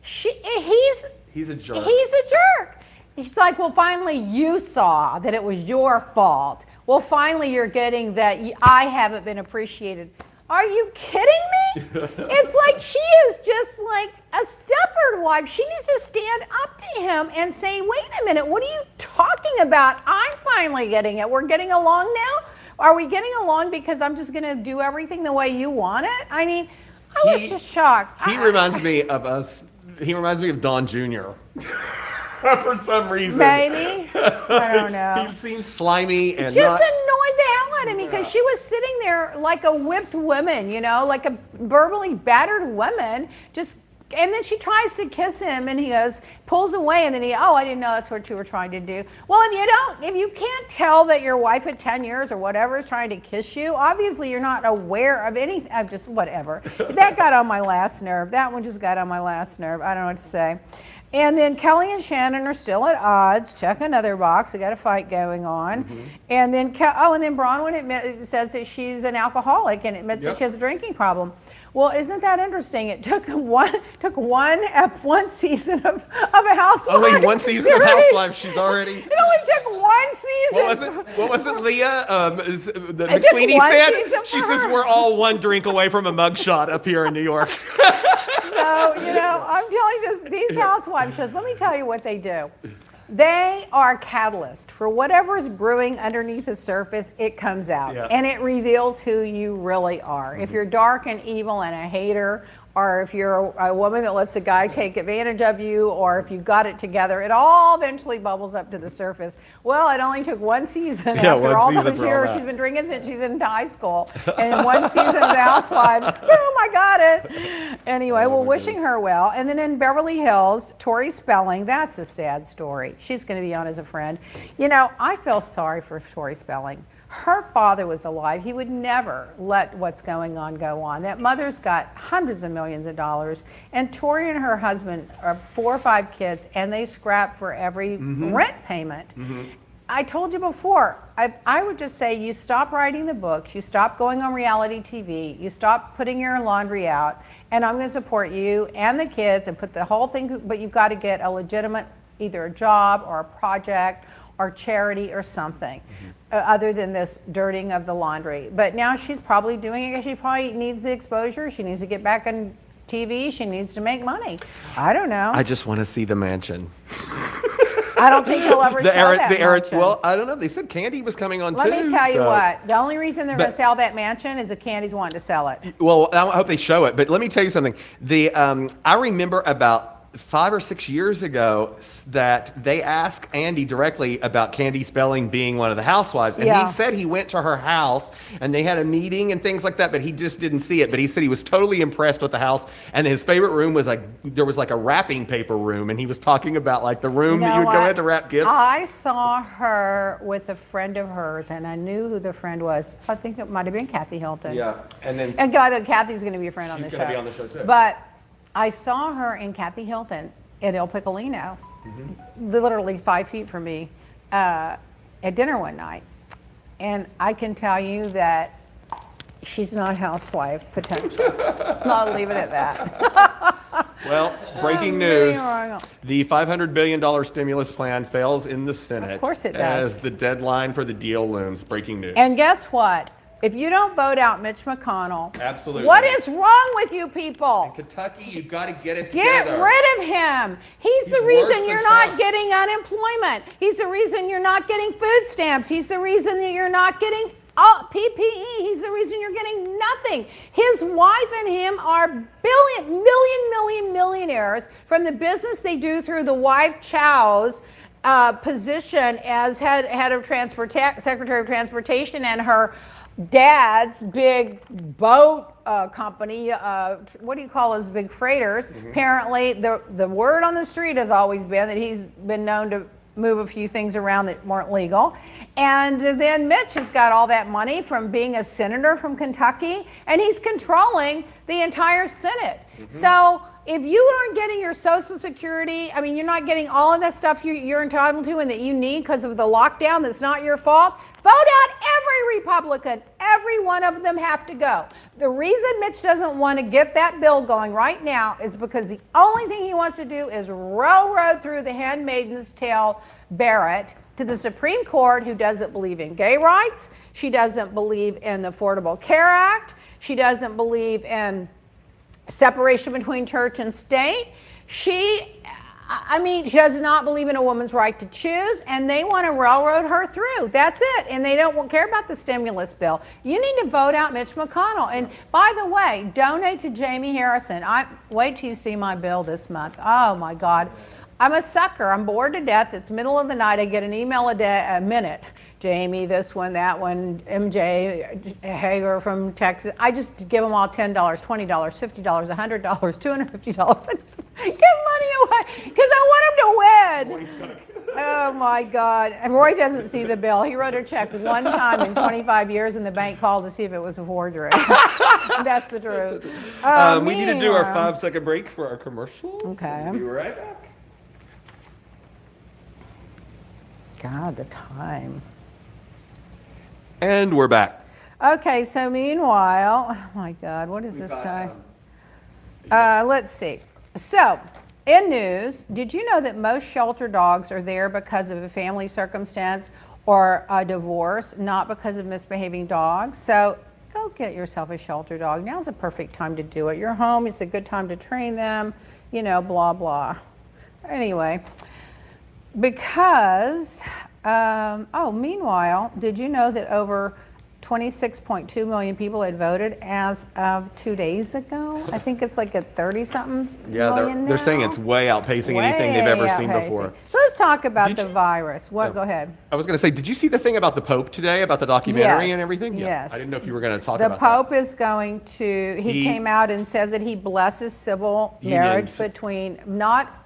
He's a jerk. He's a jerk. He's like, well, finally you saw that it was your fault. Well, finally you're getting that I haven't been appreciated. Are you kidding me? It's like she is just like a Stepford wife. She needs to stand up to him and say, wait a minute, what are you talking about? I'm finally getting it. We're getting along now? Are we getting along because I'm just going to do everything the way you want it? I mean, I was just shocked. He reminds me of us. He reminds me of Don Jr. For some reason. Maybe. I don't know. He seems slimy and Just not... annoyed the hell out of me because she was sitting there like a whipped woman, like a verbally battered woman. And then she tries to kiss him, and he pulls away, and then I didn't know that's what you were trying to do. Well, if you can't tell that your wife at 10 years or whatever is trying to kiss you, obviously you're not aware of anything. Just whatever. That got on my last nerve. That one just got on my last nerve. I don't know what to say. And then Kelly and Shannon are still at odds. Check another box. We got a fight going on. And then Bronwyn says that she's an alcoholic and admits that she has a drinking problem. Well, isn't that interesting? It took one season of a Housewives. Only one season of Housewives. She's already. It only took one season. What was it, Leah? The It took McSweeney one said. season She for says her. we're all one drink away from a mugshot up here in New York. So, I'm telling you, these Housewives shows, let me tell you what they do. They are catalyst for whatever's brewing underneath the surface. It comes out, Yeah. and it reveals who you really are. If you're dark and evil and a hater, or if you're a woman that lets a guy take advantage of you, or if you got it together, it all eventually bubbles up to the surface. Well, it only took one season Yeah, after one all season those for all years. that. She's been drinking since she's in high school. And in one season of the Housewives, boom, I got it. Anyway, well, wishing her well. And then in Beverly Hills, Tori Spelling, that's a sad story. She's going to be on as a friend. You know, I feel sorry for Tori Spelling. Her father was alive. He would never let what's going on go on. That mother's got hundreds of millions of dollars, and Tori and her husband are 4 or 5 kids, and they scrap for every rent payment. I told you before, I would just say you stop writing the books, you stop going on reality TV, you stop putting your laundry out, and I'm going to support you and the kids and put the whole thing, but you've got to get a legitimate, either a job or a project or charity or something, other than this dirtying of the laundry. But now she's probably doing it because she probably needs the exposure. She needs to get back on TV. She needs to make money. I don't know. I just want to see the mansion. I don't think he'll ever sell that mansion. Well, I don't know. They said Candy was coming on Let too. me tell you so- what. The only reason they're going to But- sell that mansion is if Candy's wanting to sell it. Well, I hope they show it. But let me tell you something. I remember about 5 or 6 years ago that they asked Andy directly about Candy Spelling being one of the housewives. And Yeah. he said he went to her house and they had a meeting and things like that, but he just didn't see it. But he said he was totally impressed with the house. And his favorite room was there was like a wrapping paper room. And he was talking about like the room that you would go in to wrap gifts. I saw her with a friend of hers, and I knew who the friend was. I think it might have been Kathy Hilton. Yeah. And then And God, Kathy's going to be a friend on the She's show. gonna be on the show, too. But I saw her and Kathy Hilton at El Piccolino, literally 5 feet from me, at dinner one night. And I can tell you that she's not housewife potential. I'll leave it at that. Well, breaking news. The $500 billion stimulus plan fails in the Senate. Of course it does. As the deadline for the deal looms. Breaking news. And guess what? If you don't vote out Mitch McConnell, Absolutely. what is wrong with you people? Kentucky, you got to get it Get together. rid of him. He's the He's worse reason than you're Trump. not getting unemployment. He's the reason you're not getting food stamps. He's the reason that you're not getting PPE. He's the reason you're getting nothing. His wife and him are millionaires from the business they do through the wife Chow's position as head of Secretary of Transportation, and her dad's big boat company, what do you call those big freighters? Apparently, the word on the street has always been that he's been known to move a few things around that weren't legal. And then Mitch has got all that money from being a senator from Kentucky, and he's controlling the entire Senate. So if you aren't getting your Social Security, I mean, you're not getting all of that stuff you're entitled to and that you need because of the lockdown that's not your fault, vote out every Republican. Every one of them have to go. The reason Mitch doesn't want to get that bill going right now is because the only thing he wants to do is railroad through the handmaiden's tale Barrett to the Supreme Court, who doesn't believe in gay rights. She doesn't believe in the Affordable Care Act. She doesn't believe in separation between church and state. She does not believe in a woman's right to choose, and they want to railroad her through. That's it. And they don't care about the stimulus bill. You need to vote out Mitch McConnell. And by the way, donate to Jamie Harrison. Wait till you see my bill this month. Oh my God. I'm a sucker. I'm bored to death. It's middle of the night. I get an email a minute. Jamie, this one, that one, MJ Hager from Texas. I just give them all $10, $20, $50, $100, $250. Give money away because I want him to win. Oh my God. And Roy doesn't see the bill. He wrote a check one time in 25 years and the bank called to see if it was a forgery. That's the truth. We need to do our 5-second break for our commercials. Okay. We'll be right back. God, the time. And we're back. Okay, so meanwhile, oh my God, what is this guy? Let's see. So, in news, did you know that most shelter dogs are there because of a family circumstance or a divorce, not because of misbehaving dogs? So, go get yourself a shelter dog. Now's the perfect time to do it. You're home, it's a good time to train them, blah, blah. Anyway, because, meanwhile, did you know that over 26.2 million people had voted as of 2 days ago. I think it's like at 30-something Yeah, million they're saying now. it's way outpacing anything they've ever Way seen before. outpacing. So let's talk about Did the you- virus. What? Yeah. Go ahead. I was going to say, did you see the thing about the Pope today, about the documentary and Yes, everything? Yeah. yes. I didn't know if you were going to talk The about Pope is going to, he He- came out and says that he blesses civil marriage Unions. between, not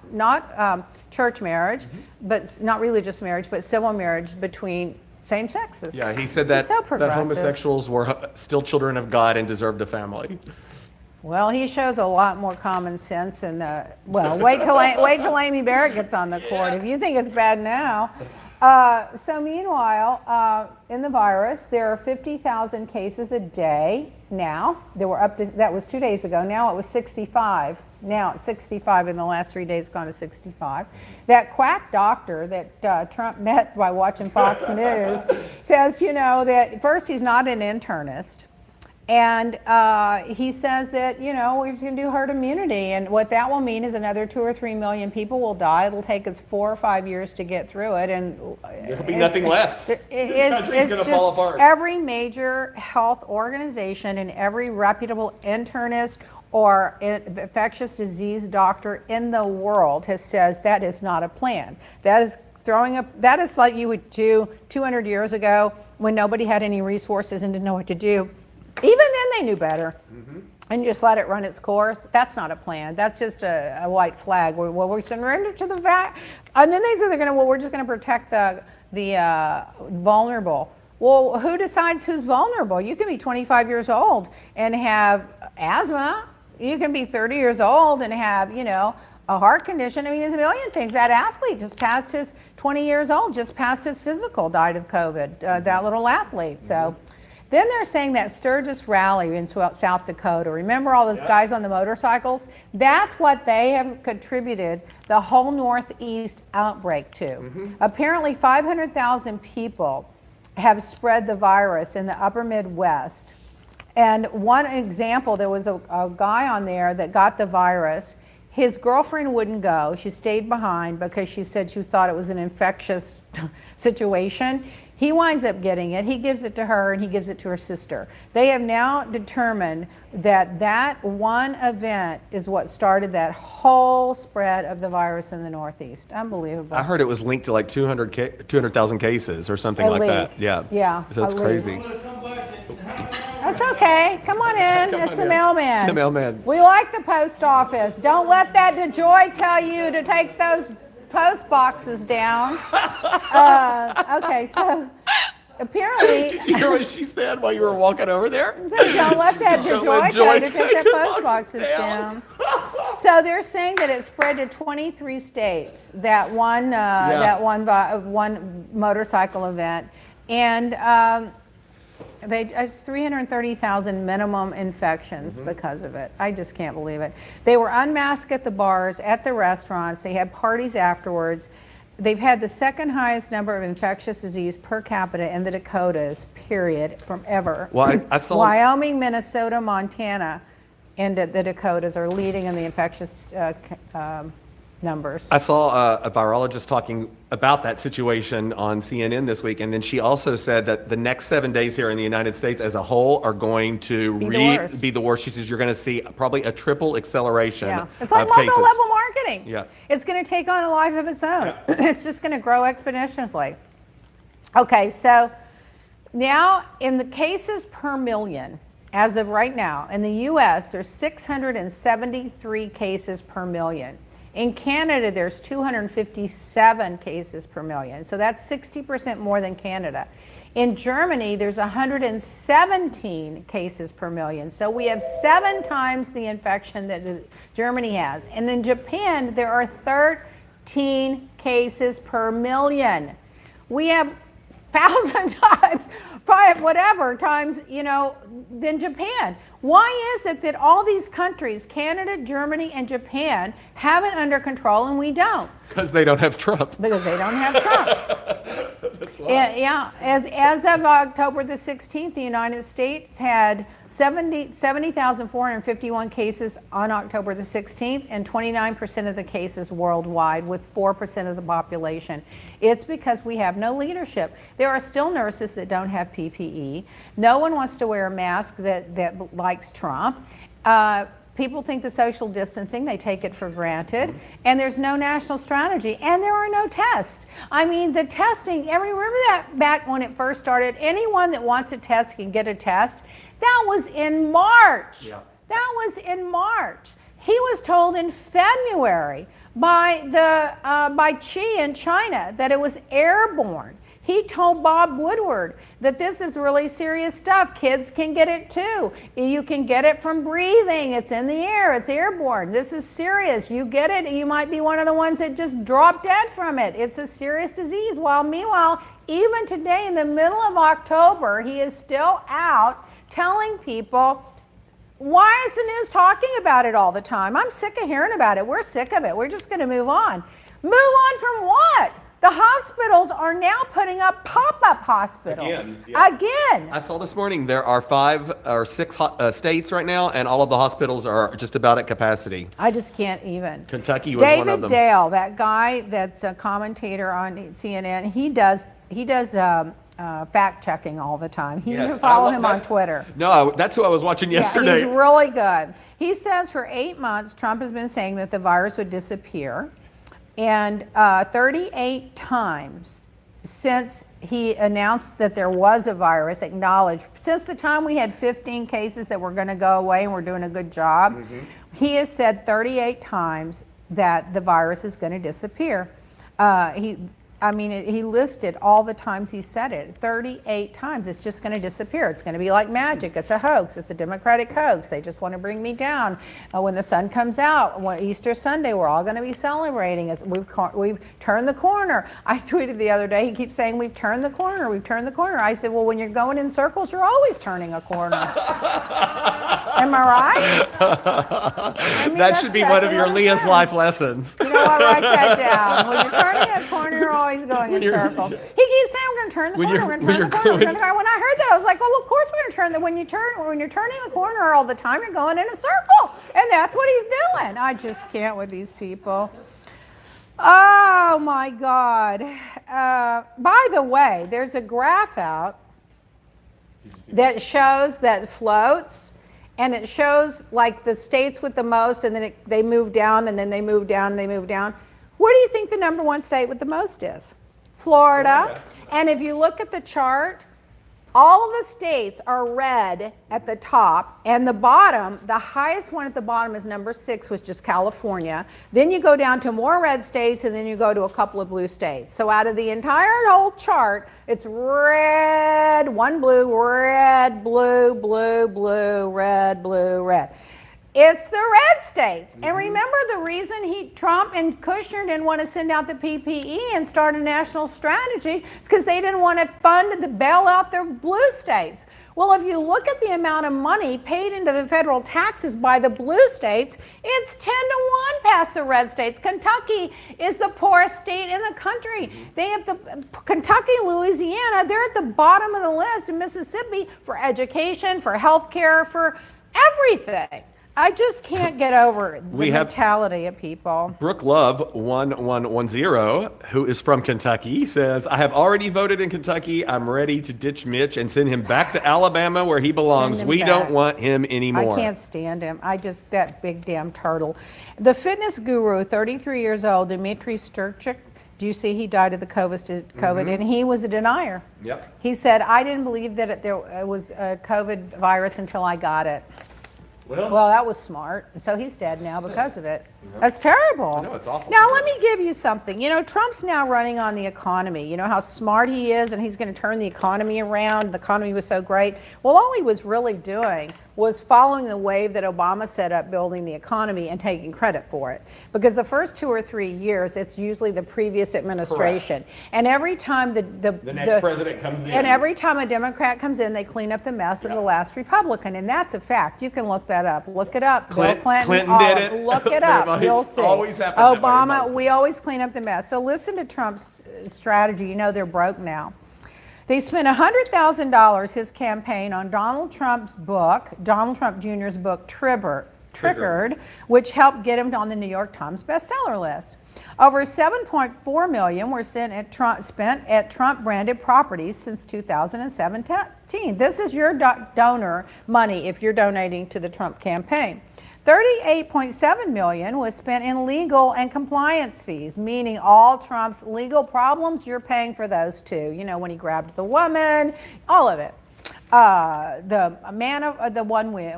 church marriage, but not religious marriage, but civil marriage between same sexes. that. Yeah, he said that, He's so that progressive. homosexuals were still children of God and deserved a family. Well, he shows a lot more common sense in the, well, wait till Amy Barrett gets on the court. If you think it's bad now. So meanwhile, in the virus, there are 50,000 cases a day now. There were up to, that was 2 days ago. Now it was 65. Now it's 65 in the last 3 days, gone to 65. That quack doctor that Trump met by watching Fox News says, you know, that first he's not an internist. And he says that, you know, we're just going to do herd immunity. And what that will mean is another 2 or 3 million people will die. It'll take us 4 or 5 years to get through it. And There'll be nothing left. The country's going to fall apart. Every major health organization and every reputable internist or infectious disease doctor in the world has says that is not a plan. That is that is like you would do 200 years ago when nobody had any resources and didn't know what to do. Even then they knew better. And just let it run its course. That's not a plan. That's just a white flag. Well, we surrender to the fact. And then they say we're just going to protect the vulnerable. Well, who decides who's vulnerable? You can be 25 years old and have asthma. You can be 30 years old and have, you know, a heart condition. I mean, there's a million things. That athlete just passed his 20 years old, just passed his physical, died of COVID, that little athlete. So. Then they're saying that Sturgis rally in South Dakota, remember all those guys on the motorcycles? That's what they have contributed the whole Northeast outbreak to. Apparently 500,000 people have spread the virus in the upper Midwest. And one example, there was a guy on there that got the virus. His girlfriend wouldn't go. She stayed behind because she said she thought it was an infectious situation. He winds up getting it. He gives it to her and he gives it to her sister. They have now determined that that one event is what started that whole spread of the virus in the Northeast. Unbelievable. I heard it was linked to like 200,000 cases or something At like least. that. Yeah. Yeah. So it's at crazy. least. That's okay. Come on in. Come It's on the in. mailman. The mailman. We like the post office. Don't let that DeJoy tell you to take those post boxes down. Okay, so apparently, Did you hear what she said while you were walking over there? don't let that Don't let DeJoy tell you Joy to take take the the post boxes boxes down. So they're saying that it spread to 23 states. That one, one motorcycle event, and it's 330,000 minimum infections because of it. I just can't believe it. They were unmasked at the bars, at the restaurants. They had parties afterwards. They've had the second highest number of infectious disease per capita in the Dakotas, period, from ever. Well, I saw. Wyoming, Minnesota, Montana, and the Dakotas are leading in the infectious numbers. I saw a virologist talking about that situation on CNN this week, and then she also said that the next 7 days here in the United States as a whole are going to be the worst. She says you're going to see probably a triple acceleration It's like of cases. multi-level marketing. Yeah. It's going to take on a life of its own. It's just going to grow exponentially. Okay, so now in the cases per million, as of right now, in the U.S., there's 673 cases per million. In Canada, there's 257 cases per million. So that's 60% more than Canada. In Germany, there's 117 cases per million. So we have 7 times the infection that Germany has. And in Japan, there are 13 cases per million. We have 1,000 times, whatever times, you know, than Japan. Why is it that all these countries, Canada, Germany, and Japan, have it under control and we don't? Because they don't have Trump. Because they don't have Trump. Yeah, as of October the 16th, the United States had 70,451 cases on October the 16th, and 29% of the cases worldwide, with 4% of the population. It's because we have no leadership. There are still nurses that don't have PPE. No one wants to wear a mask that likes Trump. People think the social distancing, they take it for granted, and there's no national strategy, and there are no tests. I mean, the testing, remember that back when it first started, anyone that wants a test can get a test? That was in March. Yeah. That was in March. He was told in February by Xi in China that it was airborne. He told Bob Woodward that this is really serious stuff. Kids can get it too. You can get it from breathing. It's in the air. It's airborne. This is serious. You get it, and you might be one of the ones that just drop dead from it. It's a serious disease. Meanwhile, even today in the middle of October, he is still out telling people, why is the news talking about it all the time? I'm sick of hearing about it. We're sick of it. We're just going to move on. Move on from what? The hospitals are now putting up pop-up hospitals. Again. I saw this morning there are 5 or 6 states right now, and all of the hospitals are just about at capacity. I just can't even. Kentucky was one of David them. Dale, that guy that's a commentator on CNN, he does fact checking all the time. You Yes, can follow I love him that. on Twitter. No, that's who I was watching yesterday. Yeah, he's really good. He says for 8 months, Trump has been saying that the virus would disappear. And 38 times since he announced that there was a virus, acknowledged, since the time we had 15 cases that were going to go away and we're doing a good job, he has said 38 times that the virus is going to disappear. He listed all the times he said it, 38 times. It's just going to disappear. It's going to be like magic. It's a hoax. It's a Democratic hoax. They just want to bring me down. When the sun comes out, Easter Sunday, we're all going to be celebrating. We've turned the corner. I tweeted the other day, he keeps saying, we've turned the corner, we've turned the corner. I said, well, when you're going in circles, you're always turning a corner. Am I right? That should be one of your Leah's life lessons. You know what, write that down. When you're turning a corner, you're always going in circles. He keeps saying we're going to turn the corner, we're going to turn the corner, we're going to turn. When I heard that, I was like, well, of course we're going to turn. When you're turning the corner all the time, you're going in a circle, and that's what he's doing. I just can't with these people. Oh my God! By the way, there's a graph out that shows that floats. And it shows like the states with the most, and then they move down, and then they move down, and they move down. Where do you think the #1 state with the most is? Florida. And if you look at the chart, all of the states are red at the top, and the bottom, the highest one at the bottom is #6, which is California. Then you go down to more red states, and then you go to a couple of blue states. So out of the entire whole chart, it's red, 1 blue, red, blue, blue, blue, red, blue, red. It's the red states. And remember the reason Trump and Kushner didn't want to send out the PPE and start a national strategy is because they didn't want to fund the bail out their blue states. Well, if you look at the amount of money paid into the federal taxes by the blue states, it's 10 to 1 past the red states. Kentucky is the poorest state in the country. They have Kentucky, Louisiana, they're at the bottom of the list, in Mississippi for education, for health care, for everything. I just can't get over the mentality of people. Brooke Love 1110, who is from Kentucky, says, I have already voted in Kentucky. I'm ready to ditch Mitch and send him back to Alabama where he belongs. We don't want him anymore. I can't stand him. That big damn turtle. The fitness guru, 33 years old, Dmitry Sturchik, do you see he died of the COVID, and he was a denier. Yep. He said, I didn't believe that it was a COVID virus until I got it. Well, that was smart. And so he's dead now because of it. That's terrible. I know, it's awful. Now, let me give you something. You know, Trump's now running on the economy. You know how smart he is, and he's going to turn the economy around. The economy was so great. Well, all he was really doing was following the wave that Obama set up building the economy and taking credit for it. Because the first 2 or 3 years, it's usually the previous administration. Correct. And every time the next president comes in. And every time a Democrat comes in, they clean up the mess of the last Republican. And that's a fact. You can look that up. Look it up. Bill Clinton did it. Look it up. You'll see. Always happened that way. Obama, we always clean up the mess. So listen to Trump's strategy. You know they're broke now. They spent $100,000, his campaign, on Donald Trump's book, Donald Trump Jr.'s book, Triggered, which helped get him on the New York Times bestseller list. Over $7.4 million were spent at Trump-branded properties since 2017. This is your donor money if you're donating to the Trump campaign. $38.7 million was spent in legal and compliance fees, meaning all Trump's legal problems, you're paying for those too. You know, when he grabbed the woman, all of it. The man of the one with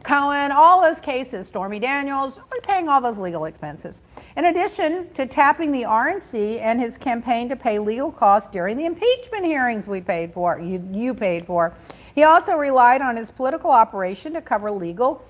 Cohen, all those cases, Stormy Daniels, we're paying all those legal expenses. In addition to tapping the RNC and his campaign to pay legal costs during the impeachment hearings we paid for, you paid for, he also relied on his political operation to cover legal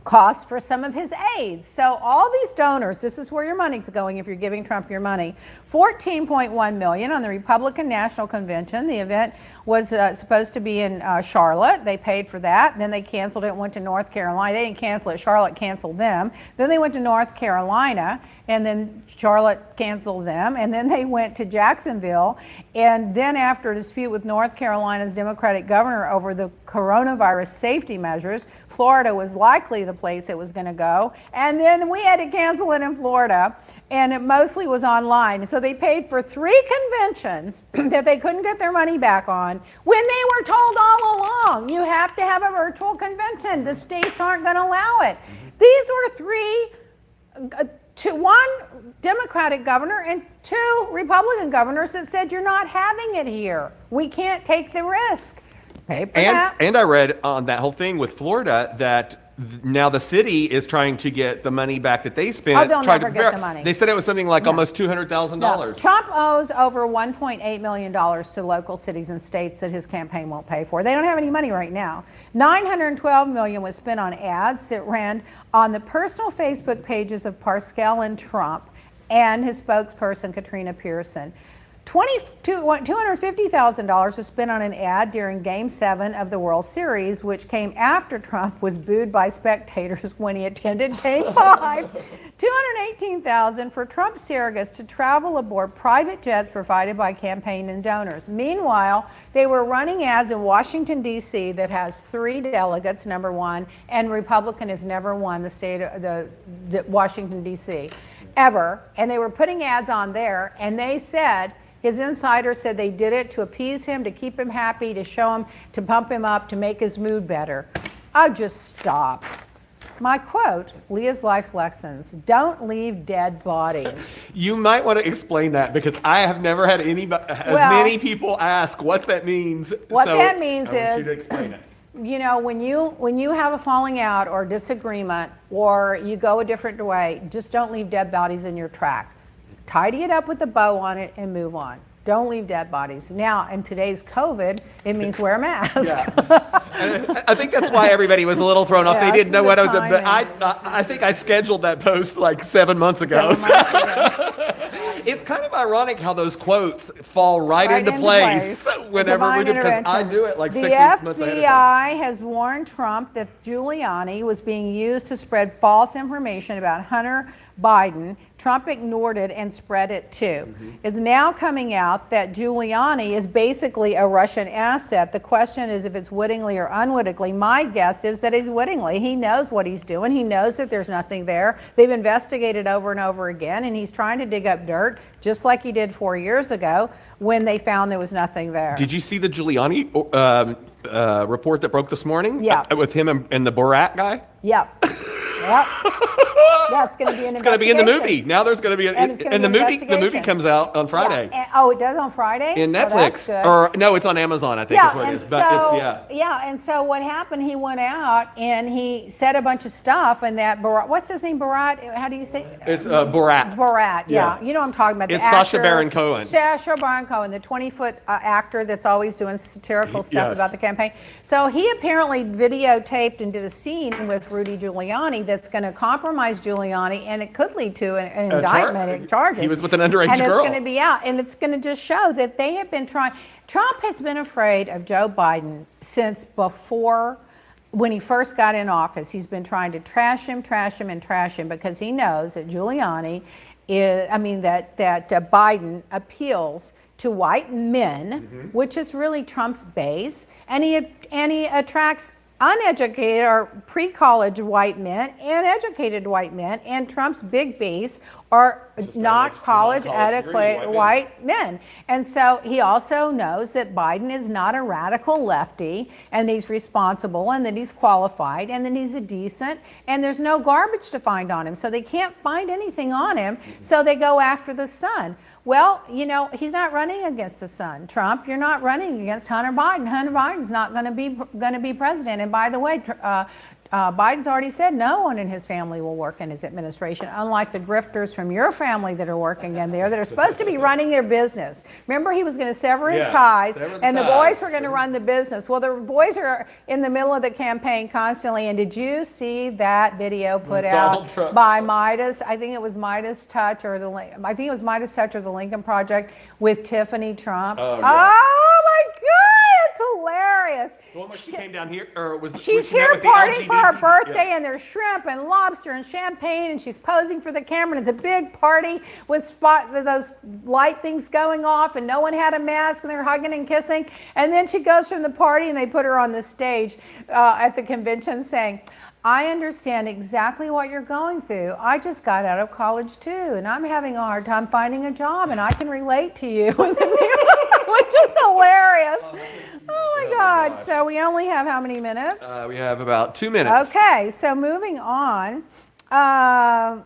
costs for some of his aides. So all these donors, this is where your money's going if you're giving Trump your money. $14.1 million on the Republican National Convention. The event was supposed to be in Charlotte. They paid for that. Then they canceled it and went to North Carolina. They didn't cancel it. Charlotte canceled them. Then they went to North Carolina, and then Charlotte canceled them. And then they went to Jacksonville. And then after a dispute with North Carolina's Democratic governor over the coronavirus safety measures, Florida was likely the place it was going to go. And then we had to cancel it in Florida. And it mostly was online. So they paid for 3 conventions that they couldn't get their money back on when they were told all along, you have to have a virtual convention. The states aren't going to allow it. These were one Democratic governor and 2 Republican governors that said, you're not having it here. We can't take the risk. Pay for that. And I read on that whole thing with Florida that now the city is trying to get the money back that they spent. Oh, they'll never get the money. They said it was something like almost $200,000. No. Trump owes over $1.8 million to local cities and states that his campaign won't pay for. They don't have any money right now. $912 million was spent on ads that ran on the personal Facebook pages of Pascal and Trump and his spokesperson, Katrina Pearson. $250,000 was spent on an ad during Game 7 of the World Series, which came after Trump was booed by spectators when he attended Game 5. $218,000 for Trump surrogates to travel aboard private jets provided by campaign and donors. Meanwhile, they were running ads in Washington, D.C. that has 3 delegates, number 1, and Republican has never won the state of the Washington, D.C. ever. And they were putting ads on there, and they said, his insider said they did it to appease him, to keep him happy, to show him, to pump him up, to make his mood better. Oh, just stop. My quote, Lea's life lessons, don't leave dead bodies. You might want to explain that because I have never had many people ask what that means. What that means I want you is, to explain it. You know, when you have a falling out or disagreement or you go a different way, just don't leave dead bodies in your track. Tidy it up with a bow on it and move on. Don't leave dead bodies. Now, in today's COVID, it means wear a mask. Yeah. I think that's why everybody was a little thrown off. Yeah, They didn't know what I was. But timing. I think I scheduled that post like 7 months ago. 7 months ago. It's kind of ironic how those quotes fall right into place whenever we do, because I do it like 6 months ahead of time. The FBI has warned Trump that Giuliani was being used to spread false information about Hunter Biden. Trump ignored it and spread it too. It's now coming out that Giuliani is basically a Russian asset. The question is if it's wittingly or unwittingly. My guess is that he's wittingly. He knows what he's doing. He knows that there's nothing there. They've investigated over and over again, and he's trying to dig up dirt, just like he did 4 years ago when they found there was nothing there. Did you see the Giuliani report that broke this morning? Yeah. With him and the Borat guy? Yep. Yep. Yeah, it's going to be an investigation. It's going to be in the movie. Now there's going to be the movie comes out on Friday. Yeah. Oh, it does on Friday? In Oh, Netflix. that's good. Or no, it's on Amazon, I think is what it is. But it's and so what happened, he went out and he said a bunch of stuff, and that Borat, what's his name, Borat? How do you say it? It's Borat. Borat, yeah. You know what I'm talking about. It's the Sasha actor, Baron Cohen. Sasha Baron Cohen, the 20-foot actor that's always doing satirical stuff Yes. about the campaign. So he apparently videotaped and did a scene with Rudy Giuliani that's going to compromise Giuliani, and it could lead to an indictment and charges. He was with an underage and girl. it's going to be out, and it's going to just show that they have been trying. Trump has been afraid of Joe Biden since before, when he first got in office. He's been trying to trash him because he knows that Giuliani that Biden appeals to white men, which is really Trump's base, and he attracts uneducated or pre-college white men and educated white men, and Trump's big base are not college adequate white men. And so he also knows that Biden is not a radical lefty, and he's responsible, and that he's qualified, and that he's a decent, and there's no garbage to find on him. So they can't find anything on him, so they go after the son. Well, he's not running against the son. Trump, you're not running against Hunter Biden. Hunter Biden's not going to be president. And by the way, Biden's already said no one in his family will work in his administration, unlike the grifters from your family that are working in there that are supposed to be running their business. Remember, he was going to sever his ties, and the boys were going to run the business. Well, the boys are in the middle of the campaign constantly. And did you see that video put out by Midas? I think it was Midas Touch or the Lincoln Project with Tiffany Trump. Oh my God, it's hilarious. Well, she came down here, or she's here partying for her birthday, and there's shrimp and lobster and champagne, and she's posing for the camera, and it's a big party with those light things going off, and no one had a mask, and they're hugging and kissing. And then she goes from the party, and they put her on the stage at the convention saying, I understand exactly what you're going through. I just got out of college too, and I'm having a hard time finding a job, and I can relate to you, which is hilarious. Oh my God. So we only have how many minutes? We have about 2 minutes. Okay, so moving on. Trump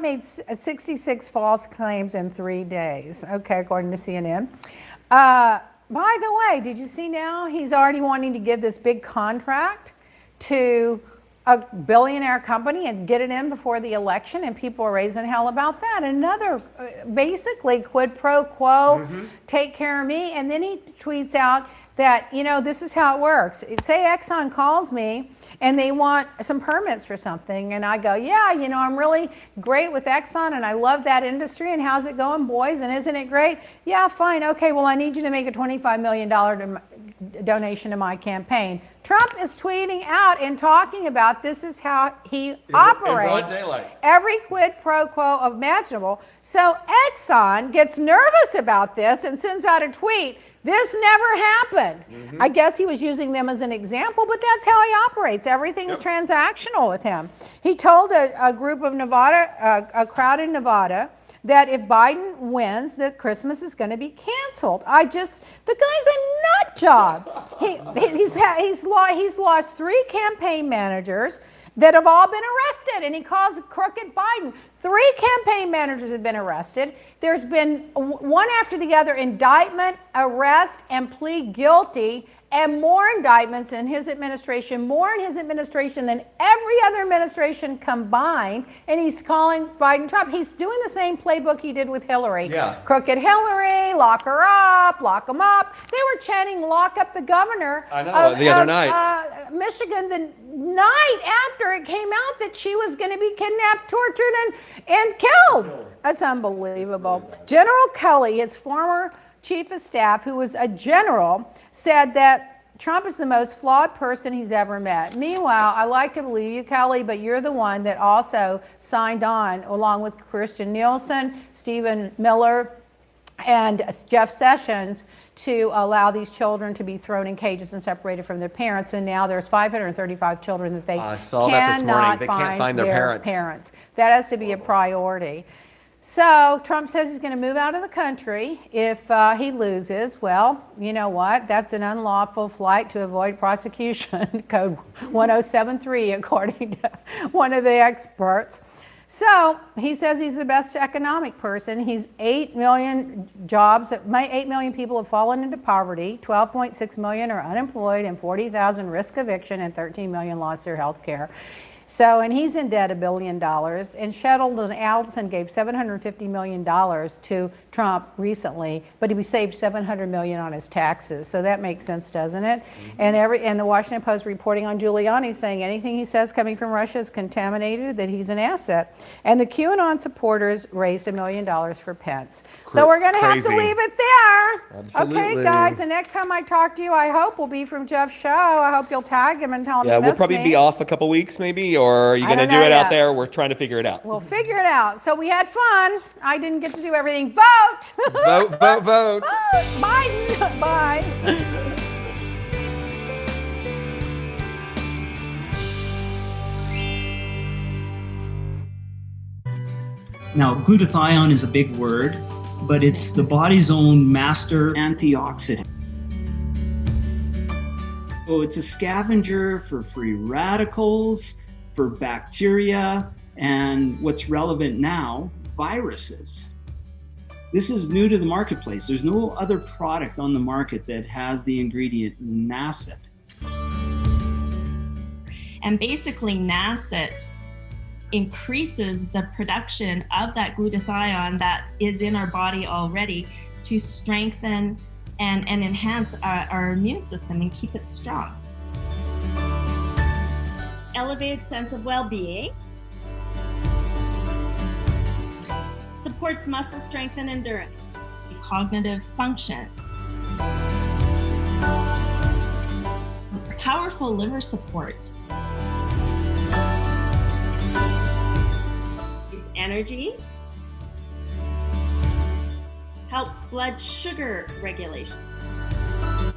made 66 false claims in 3 days, okay, according to CNN. By the way, did you see now he's already wanting to give this big contract to a billionaire company and get it in before the election, and people are raising hell about that. Another basically quid pro quo, take care of me. And then he tweets out that, this is how it works. Say Exxon calls me and they want some permits for something, and I go, yeah, I'm really great with Exxon, and I love that industry, and how's it going, boys, and isn't it great? Yeah, fine, okay, well, I need you to make a $25 million donation to my campaign. Trump is tweeting out and talking about this is how he operates. Every quid pro quo imaginable. So Exxon gets nervous about this and sends out a tweet. This never happened. I guess he was using them as an example, but that's how he operates. Everything is transactional with him. He told a group of a crowd in Nevada, that if Biden wins, that Christmas is going to be canceled. The guy's a nut job. He's lost 3 campaign managers that have all been arrested, and he calls crooked Biden. 3 campaign managers have been arrested. There's been one after the other indictment, arrest, and plead guilty, and more indictments in his administration, more in his administration than every other administration combined. And he's calling Biden Trump. He's doing the same playbook he did with Hillary. Yeah. Crooked Hillary, lock her up, lock him up. They were chanting, lock up the governor. I know, the other night. Michigan, the night after it came out that she was going to be kidnapped, tortured, and killed. That's unbelievable. General Kelly, his former chief of staff, who was a general, said that Trump is the most flawed person he's ever met. Meanwhile, I like to believe you, Kelly, but you're the one that also signed on, along with Christian Nielsen, Stephen Miller, and Jeff Sessions, to allow these children to be thrown in cages and separated from their parents. And now there's 535 children that they cannot find their parents. That has to be a priority. So Trump says he's going to move out of the country if he loses. Well, you know what? That's an unlawful flight to avoid prosecution, code 1073, according to one of the experts. So he says he's the best economic person. He's 8 million jobs. 8 million people have fallen into poverty. 12.6 million are unemployed, and 40,000 risk eviction, and 13 million lost their health care. So, and he's in debt $1 billion. And Sheldon and Allison gave $750 million to Trump recently, but he saved $700 million on his taxes. So that makes sense, doesn't it? And the Washington Post reporting on Giuliani saying anything he says coming from Russia is contaminated, that he's an asset. And the QAnon supporters raised $1 million for Pence. So we're going to have to leave it there. Absolutely. Okay, guys. The next time I talk to you, I hope will be from Jeff's show. I hope you'll tag him and tell him Yeah, you we'll missed probably me. be off a couple weeks, maybe. or are you I going to don't do know it out yet. there? We're trying to figure it out. We'll figure it out. So we had fun. I didn't get to do everything. Vote! Vote, vote, vote. Vote! Biden! Bye. Now, glutathione is a big word, but it's the body's own master antioxidant. So it's a scavenger for free radicals, for bacteria, and what's relevant now, viruses. This is new to the marketplace. There's no other product on the market that has the ingredient NACET. And basically, NACET increases the production of that glutathione that is in our body already to strengthen and enhance our immune system and keep it strong. Elevated sense of well-being. Supports muscle strength and endurance. Cognitive function. Powerful liver support. Energy. Helps blood sugar regulation.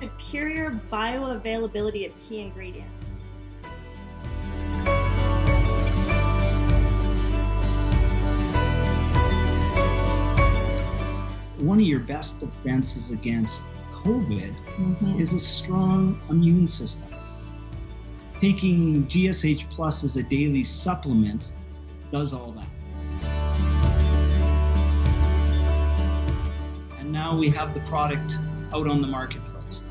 Superior bioavailability of key ingredients. One of your best defenses against COVID is a strong immune system. Taking GSH Plus as a daily supplement does all that. And now we have the product out on the marketplace.